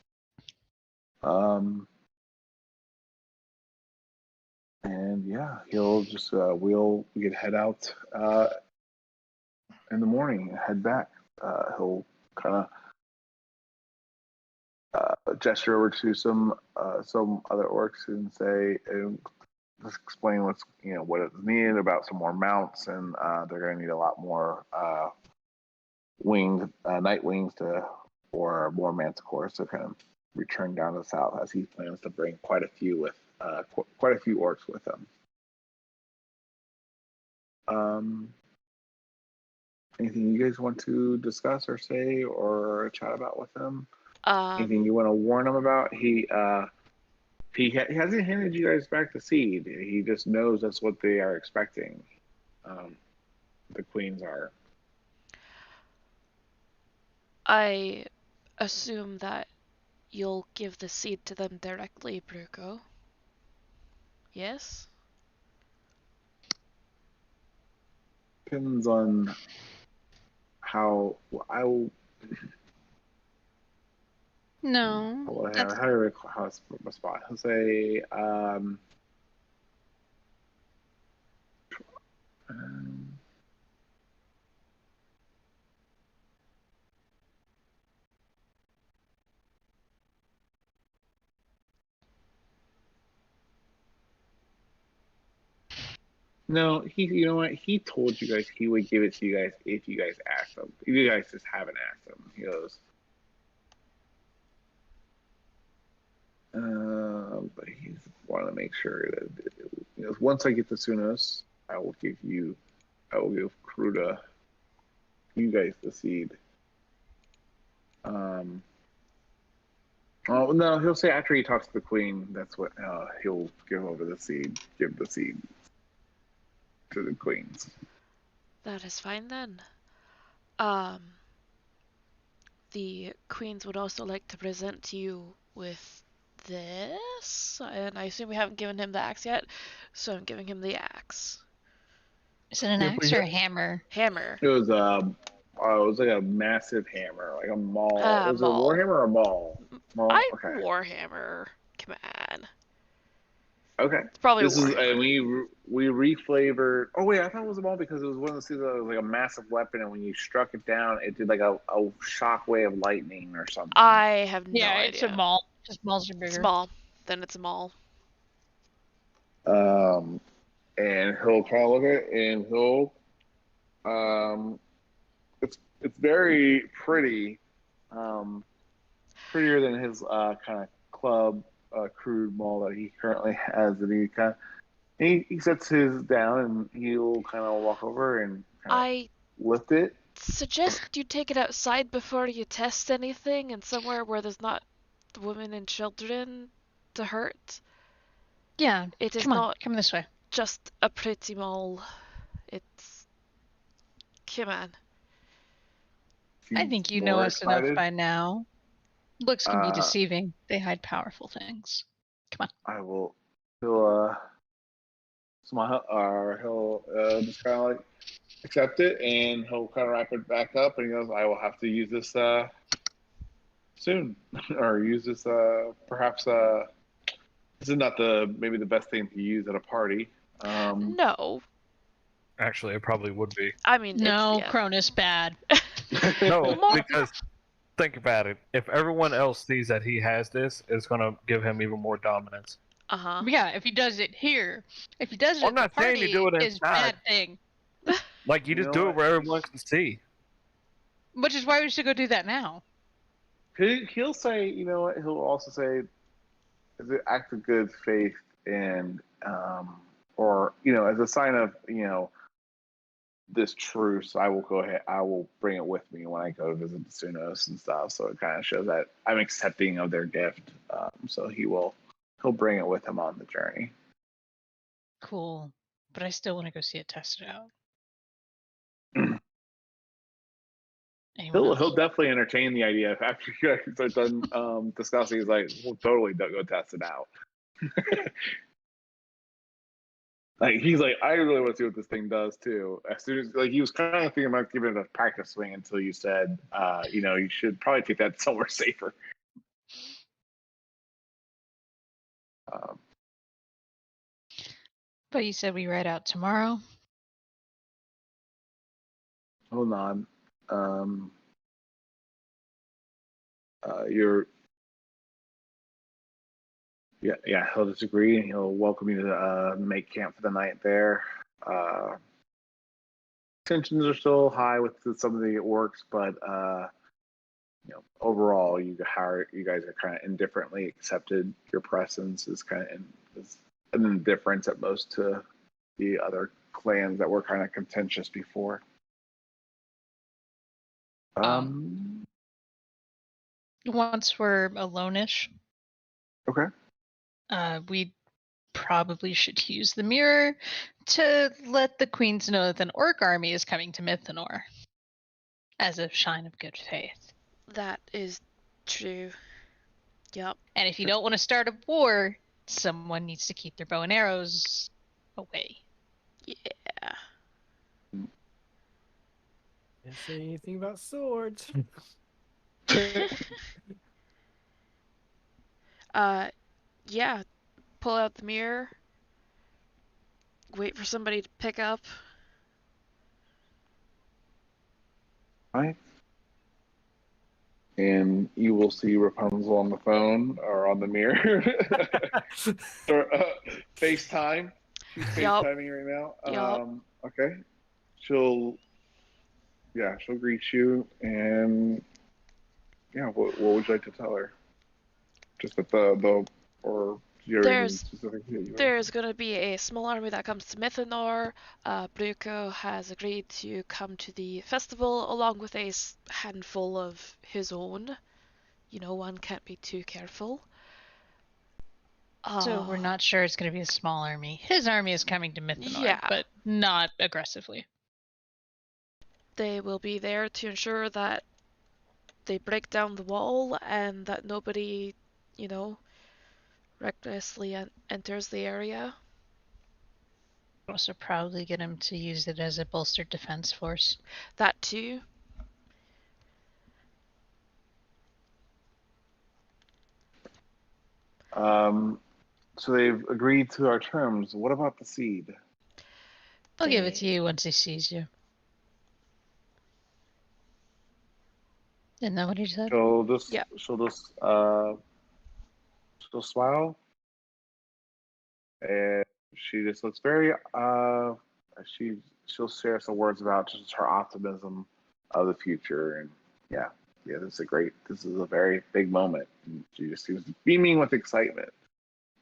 And yeah, he'll just we could head out in the morning and head back. He'll kind of gesture over to some other orcs and say, and just explain what is needed about some more mounts, and they're going to need a lot more night wings or more manticores to kind of return down to the south, as he plans to bring quite a few orcs with him. Anything you guys want to discuss or say or chat about with him? Anything you want to warn him about? He hasn't handed you guys back the seed. He just knows that's what they are expecting. The queens are. I assume that you'll give the seed to them directly, Bruco. Yes? Depends on how I will. No. How do I respond? He'll say, no, you know what? He told you guys he would give it to you guys if you guys asked him. If you guys just haven't asked him, he goes. But he's want to make sure that once I get the Sunos, I will give Kruda, you guys the seed. Oh no, he'll say after he talks to the queen. That's what he'll give over the seed. Give the seed to the queens. That is fine then. The queens would also like to present you with this, and I assume we haven't given him the axe yet, so I'm giving him the axe. Is it an Yeah, axe or a hammer? Hammer. It was like a massive hammer, like a maul. Was it a maul. warhammer or a maul? Maul. Okay. Warhammer. Come on. Okay. It's probably This is Warhammer. and we reflavored. Oh wait, I thought it was a maul because it was one of the seasons that was like a massive weapon, and when you struck it down, it did like a shock wave of lightning or something. I have no Yeah, idea. it's a maul. Just mauls are bigger. Small. Then it's a maul. And he'll kind of look at it, and he'll it's very pretty, prettier than his kind of club crude maul that he currently has, and he sets his down, and he'll kind of walk over and I lift it. suggest you take it outside before you test anything, and somewhere where there's not women and children to hurt. Yeah, It is come on, not come this way. just a pretty mole. It's... Come on. I He's think you know more us enough excited. by now. Looks can be Uh, deceiving. They hide powerful things. Come on. I will. He'll smile, or he'll just kind of like accept it, and he'll kind of wrap it back up, and he goes, "I will have to use this soon, or use this perhaps this is not maybe the best thing to use at a party." No. Actually, it probably would be. I mean, No, it's... Cronus bad. No, More- because think about it. If everyone else sees that he has this, it's gonna give him even more dominance. Uh-huh. Yeah, if he does it here, if he does it I'm at the not saying party, you do it is inside. bad thing. Like you You just know do it what? where everyone can see. Which is why we should go do that now. He'll say, you know what? He'll also say, as an act of good faith, and or as a sign of this truce, I will go ahead. I will bring it with me when I go visit the Sunos and stuff. So it kind of shows that I'm accepting of their gift. So he'll bring it with him on the journey. Cool. But I still want to go see it tested out. Anyone He'll else? definitely entertain the idea. If after you guys are done discussing, he's like, "We'll totally go test it out." Like he's like, I really want to see what this thing does too. As soon as he was kind of thinking about giving it a practice swing until you said, you should probably take that somewhere safer. But you said we ride out tomorrow. Hold on. You're. Yeah. He'll disagree, and he'll welcome you to make camp for the night there. Tensions are still high with some of the orcs, but overall, you guys are kind of indifferently accepted. Your presence is kind of an indifference at most to the other clans that were kind of contentious before. Once we're alone-ish, Okay. we probably should use the mirror to let the queens know that an orc army is coming to Mythanor as a sign of good faith. That is true. Yep. And if you don't want to start a war, someone needs to keep their bow and arrows away. Yeah. Didn't say anything about swords. Yeah. Pull out the mirror. Wait for somebody to pick up. Right. And you will see Rapunzel on the phone or on the mirror or FaceTime. She's Yup. FaceTiming right now. Yup. Okay. She'll greet you, and what would you like to tell her? Just that or do you have anything specific that you There's going to be a small army that comes to Mythanor. Bruco has agreed to come to the festival along with a handful of his own one can't be too careful. So we're not sure it's going to be a small army. His army is coming to Mythanor, Yeah. but not aggressively. They will be there to ensure that they break down the wall and that nobody, recklessly enters the area. Also probably get him to use it as a bolstered defense force. That too. So they've agreed to our terms. What about the seed? I'll give it to you once he sees you. Isn't that what he said? Yeah. She'll smile, and she just looks very she'll share some words about just her optimism of the future, and this is a very big moment. And she just seems beaming with excitement.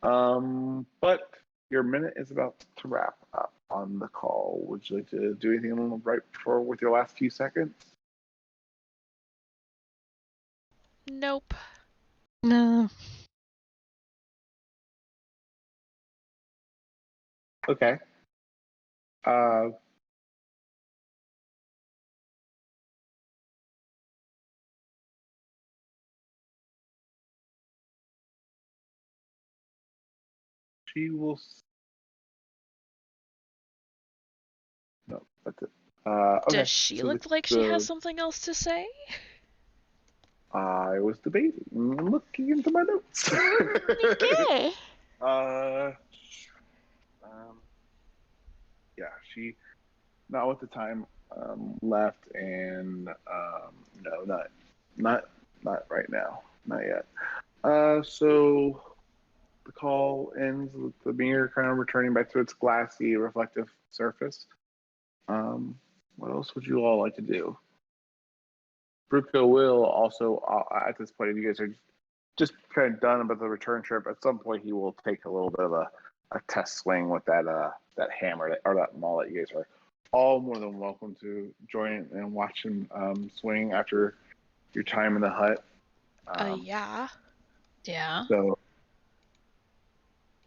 But your minute is about to wrap up on the call. Would you like to do anything right before with your last few seconds? Nope. No. Okay. She will. No, that's it. Okay. Does she so look like she has something else to say? I was debating, looking into my notes. Okay. She not with the time left, and no, not right now, not yet. So the call ends with the mirror kind of returning back to its glassy, reflective surface. What else would you all like to do? Bruco will also, at this point, if you guys are just kind of done about the return trip, at some point he will take a little bit of a test swing with that hammer or that maul. That you guys are all more than welcome to join and watch him swing after your time in the hut. Yeah. So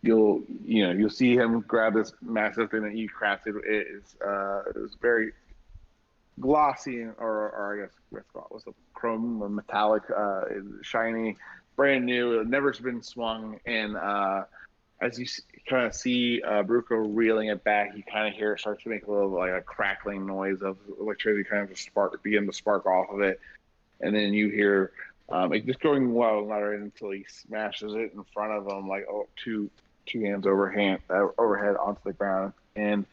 you'll see him grab this massive thing that you crafted. It is very glossy, or I guess what was the chrome or metallic, shiny, brand new. It never been swung, and as you kind of see Bruco reeling it back, you kind of hear it start to make a little like a crackling noise of electricity kind of begin to spark off of it, and then you hear it just going low and louder until he smashes it in front of him, like two hands overhead onto the ground. And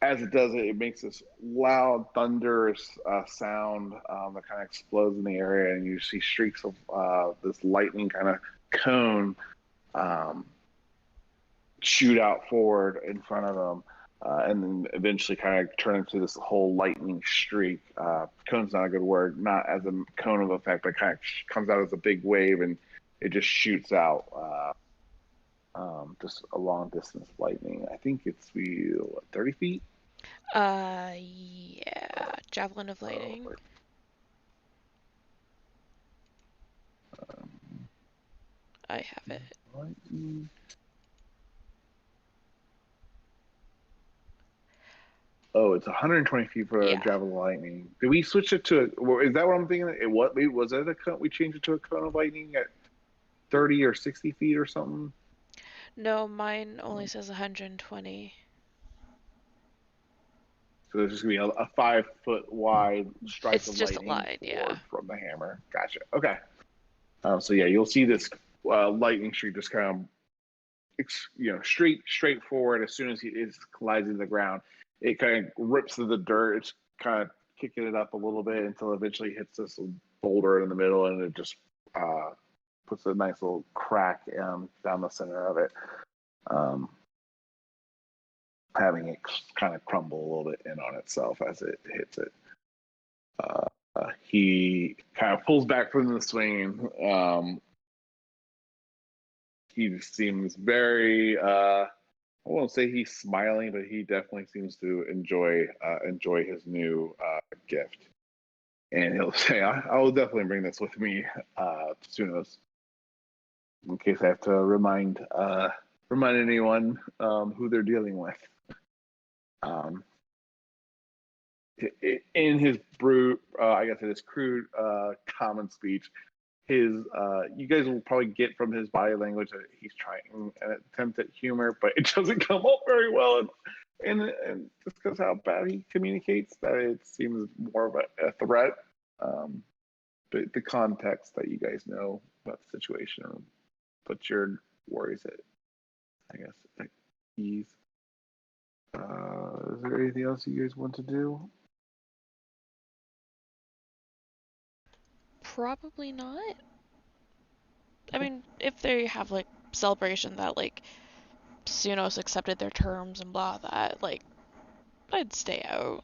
as it does it makes this loud, thunderous sound that kind of explodes in the area, and you see streaks of this lightning kind of cone shoot out forward in front of them, and then eventually kind of turn into this whole lightning streak. Cone's not a good word, not as a cone of effect, but kind of comes out as a big wave, and it just shoots out just a long distance lightning. I think it's 30 feet? Yeah. Javelin of Lightning. I have it. Lightning. Oh, it's 120 feet for a javelin of lightning. Did we switch it to? Is that what I'm thinking? Was that a cone? We changed it to a cone of lightning at 30 or 60 feet or something. No, mine only says 120. So there's just gonna be a 5 foot wide stripe It's of just lightning a line, yeah. from the hammer. Gotcha. Okay. So yeah, you'll see this lightning streak just kind of straight forward. As soon as it collides in the ground, it kind of rips through the dirt. It's kind of kicking it up a little bit until it eventually hits this boulder in the middle, and it just puts a nice little crack down the center of it, having it kind of crumble a little bit in on itself as it hits it. He kind of pulls back from the swing. He seems very I won't say he's smiling, but he definitely seems to enjoy his new gift. and he'll say, I will definitely bring this with me to Sunos in case I have to remind anyone who they're dealing with. In his I guess in his crude common speech, you guys will probably get from his body language that he's trying an attempt at humor, but it doesn't come up very well, and just because how bad he communicates, that it seems more of a threat. But the context that you guys know about the situation puts your worries at, I guess, at ease. Is there anything else you guys want to do? Probably not. I mean, if they have like celebration that like Sunos accepted their terms and blah that, like I'd stay out.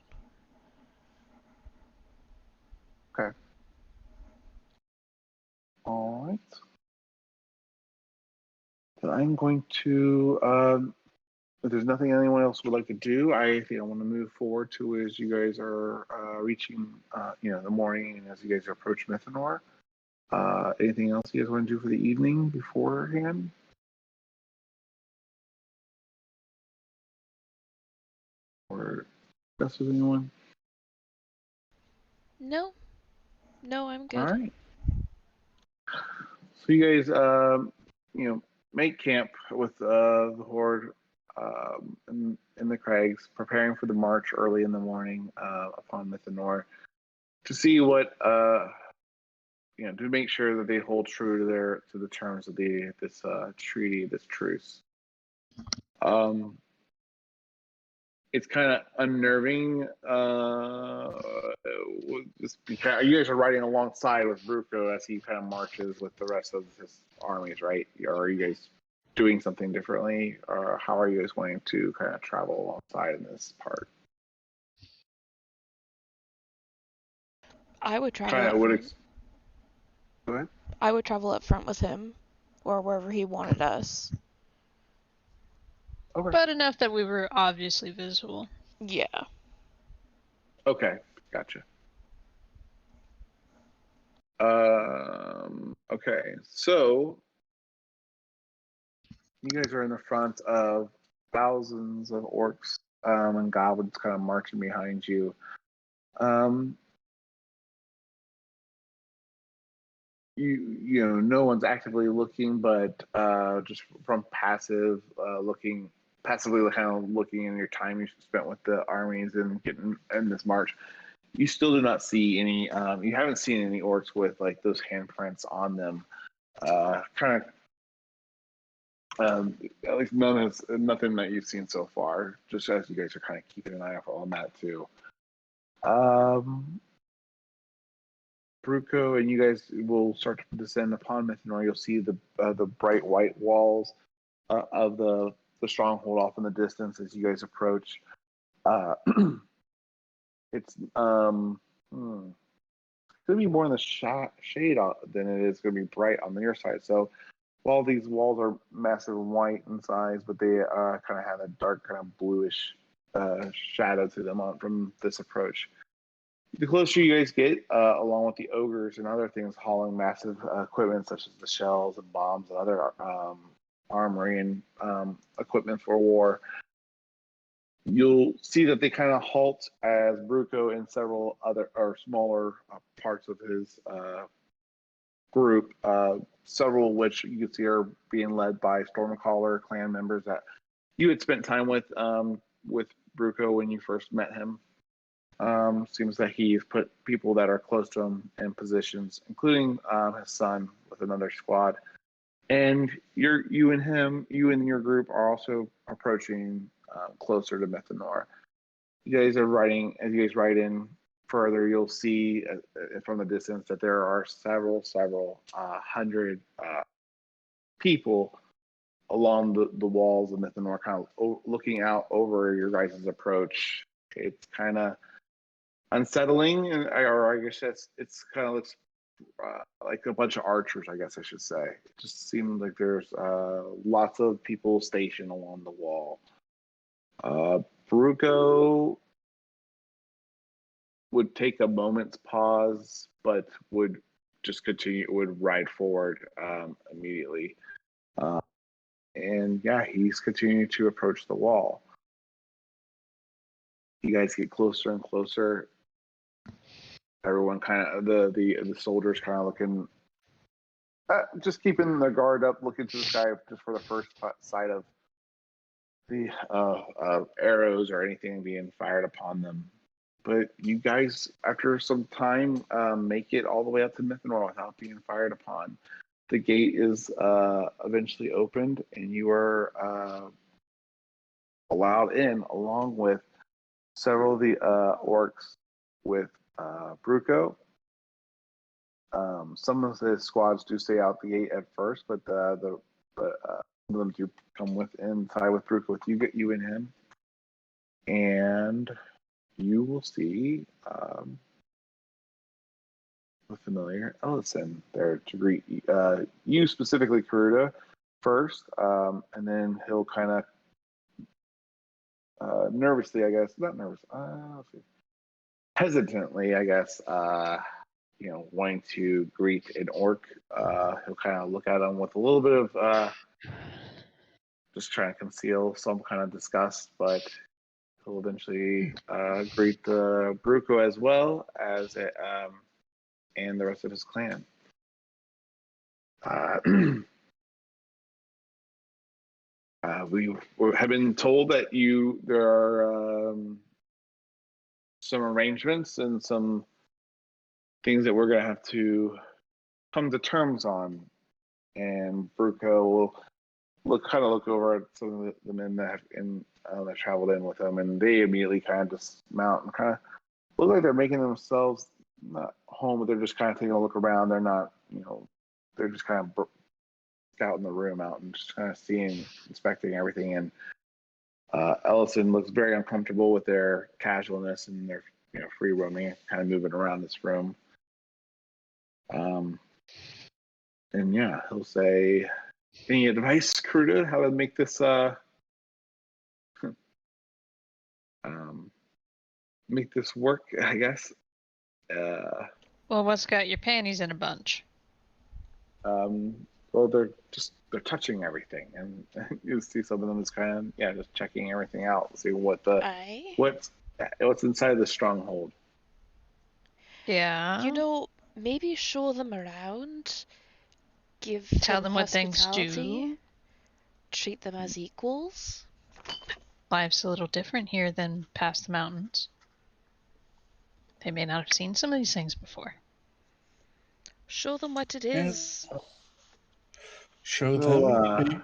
Okay. All right. So I'm going to, if there's nothing anyone else would like to do, I think I want to move forward to as you guys are reaching, the morning and as you guys approach Mythanor. Anything else you guys want to do for the evening beforehand? Or discuss with anyone? No, I'm good. All right. So you guys, make camp with the horde in the crags, preparing for the march early in the morning upon Mythanor to see what to make sure that they hold true to the terms of this treaty, this truce. It's kind of unnerving. You guys are riding alongside with Bruco as he kind of marches with the rest of his armies, right? Or are you guys doing something differently, or how are you guys going to kind of travel alongside in this part? I would travel. Kind of would. Go ahead. I would travel up front with him, or wherever he wanted us. Okay. But enough that we were obviously visible. Yeah. Okay, gotcha. Okay, so you guys are in the front of thousands of orcs and goblins kind of marching behind you. No one's actively looking, but just from passively kind of looking in your time you spent with the armies and getting in this march, you still do not see any. You haven't seen any orcs with like those handprints on them. At least nothing that you've seen so far. Just as you guys are kind of keeping an eye out on that too. Bruco and you guys will start to descend upon Mythanor. You'll see the bright white walls of the stronghold off in the distance as you guys approach. It's going to be more in the shade than it is going to be bright on the near side. So while these walls are massive and white in size, but they kind of have a dark kind of bluish shadow to them from this approach. The closer you guys get, along with the ogres and other things hauling massive equipment such as the shells and bombs and other armory and equipment for war, you'll see that they kind of halt as Bruco and several other or smaller parts of his group, several of which you can see are being led by Stormcaller clan members that you had spent time with Bruco when you first met him. Seems that he's put people that are close to him in positions, including his son with another squad. And you and your group are also approaching closer to Mythanor. You guys are riding, as you guys ride in further, you'll see from the distance that there are several hundred people along the walls of Mythanor, kind of looking out over your guys' approach. It's kind of unsettling, or I guess it's kind of looks like a bunch of archers, I guess I should say. It just seems like there's lots of people stationed along the wall. Bruco, would take a moment's pause, but would just continue, would ride forward immediately. And yeah, he's continuing to approach the wall. You guys get closer and closer. Everyone kind of, the soldiers kind of looking, just keeping their guard up, looking to the sky just for the first sight of the arrows or anything being fired upon them. But you guys, after some time, make it all the way up to Mythanor without being fired upon. The gate is eventually opened, and you are allowed in, along with several of the orcs with Bruco. Some of the squads do stay out the gate at first, but some of them do come with inside with Bruco, with you and him, and you will see the familiar Ellison there to greet you specifically, Karuda, first, and then he'll kind of nervously, I guess, not nervous, let's see, hesitantly, I guess, wanting to greet an orc. He'll kind of look at him with a little bit of just trying to conceal some kind of disgust, but he'll eventually greet the Bruco as well as and the rest of his clan. We have been told that there are some arrangements and some things that we're going to have to come to terms on. And Bruco will look over at some of the men that that traveled in with him, and they immediately kind of dismount and kind of look like they're making themselves not home, but they're just kind of taking a look around. They're not, they're just kind of scouting the room out and just kind of seeing, inspecting everything. And Ellison looks very uncomfortable with their casualness and their free roaming, kind of moving around this room. And yeah, he'll say, "Any advice, Karuda, how to make this make this work?" I guess. Well, what's got your panties in a bunch? Well, they're touching everything, and you see some of them is kind of just checking everything out, see what's inside the stronghold. Yeah. Maybe show them around. Tell them what things do. Treat them as equals. Life's a little different here than past the mountains. They may not have seen some of these things before. Show them what it is. Show them.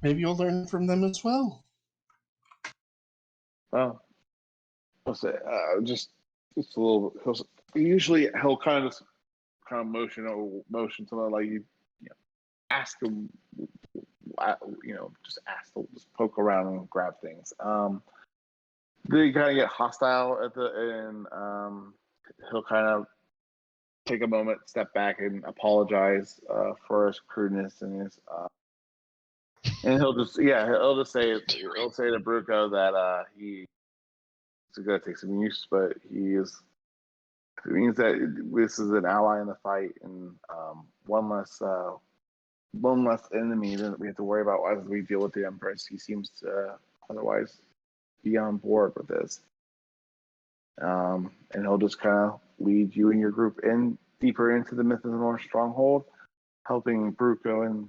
Maybe you'll learn from them as well. Well, I'll say just a little. Usually he'll kind of motion something like ask them, just poke around and grab things. They kind of get hostile at the end. He'll kind of take a moment, step back, and apologize for his crudeness and his. And he'll just say to Bruco that he's going to take some use, but it means that this is an ally in the fight, and one less enemy that we have to worry about as we deal with the Empress. He seems to otherwise be on board with this. And he'll just kind of lead you and your group deeper into the Mythanor stronghold, helping Bruco and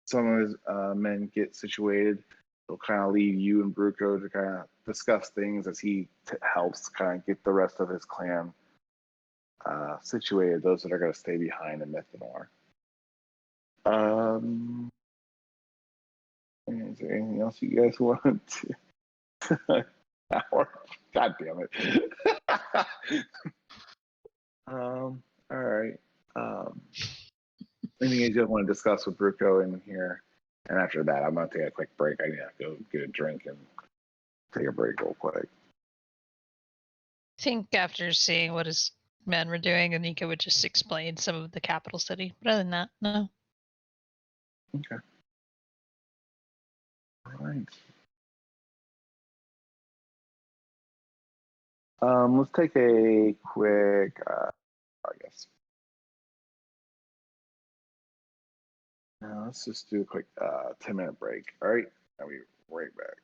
some of his men get situated. He'll kind of lead you and Bruco to kind of discuss things as he helps kind of get the rest of his clan situated, those that are going to stay behind in Mythanor. Is there anything else you guys want to? God damn it. All right. Anything you guys want to discuss with Bruco in here? And after that, I'm going to take a quick break. I need to go get a drink and take a break real quick. I think after seeing what his men were doing, Anika would just explain some of the capital city. But other than that, no. Okay. All right. Let's take a quick, I guess. Let's just do a quick 10-minute break. All right, I'll be right back.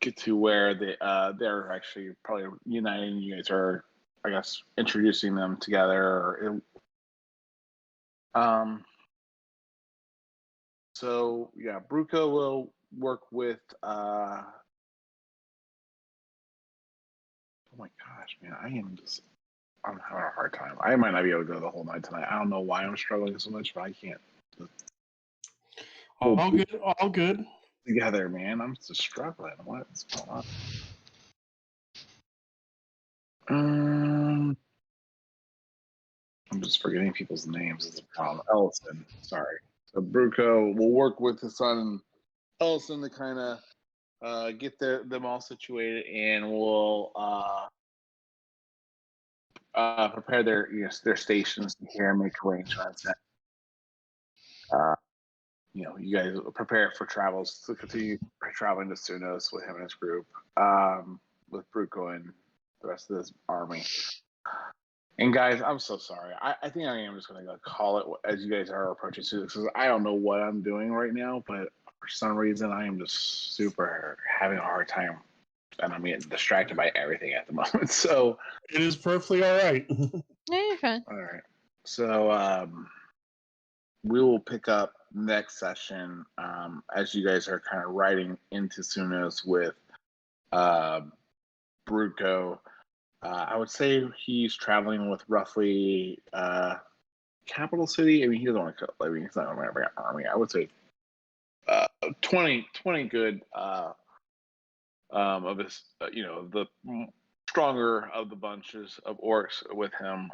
get to where they're actually probably uniting. You guys are, I guess, introducing them together. So yeah, Bruco will work with. Oh my gosh, man, I'm having a hard time. I might not be able to go the whole night tonight. I don't know why I'm struggling so much, but I can't. All good. All good. Together, man. I'm just struggling. What's going on? I'm just forgetting people's names. It's a problem. Ellison, sorry. So Bruco will work with his son Ellison to kind of get them all situated, and will prepare their stations here and make arrangements. You guys prepare for travels to continue traveling to Sunos with him and his group, with Bruco and the rest of this army. And guys, I'm so sorry. I think I am just going to call it as you guys are approaching Sunos, because I don't know what I'm doing right now, but for some reason I am just super having a hard time, and I'm getting distracted by everything at the moment. So it is perfectly all right. Yeah, you're fine. All right. So we will pick up next session as you guys are kind of riding into Sunos with Bruco. I would say he's traveling with roughly capital city. I mean, he doesn't want to. I mean, he's not going to bring an army. I would say 20 good of his, the stronger of the bunches of orcs with him.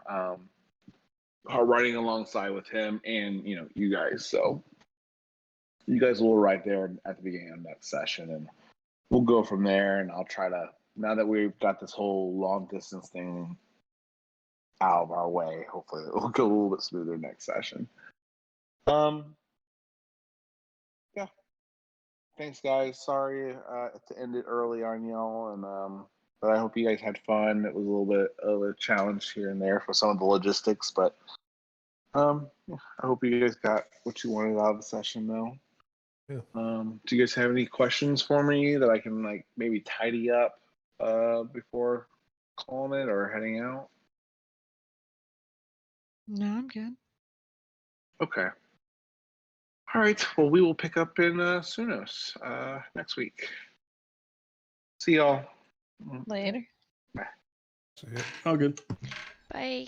Are riding alongside with him and you guys. So you guys will ride there at the beginning of next session, and we'll go from there. And I'll try to, now that we've got this whole long distance thing out of our way, hopefully it will go a little bit smoother next session. Yeah. Thanks, guys. Sorry to end it early on y'all, and but I hope you guys had fun. It was a little bit of a challenge here and there for some of the logistics, but I hope you guys got what you wanted out of the session, though. Yeah. Do you guys have any questions for me that I can maybe tidy up before calling it or heading out? No, I'm good. Okay. All right. Well, we will pick up in Sunos next week. See y'all. Later. All good. Bye.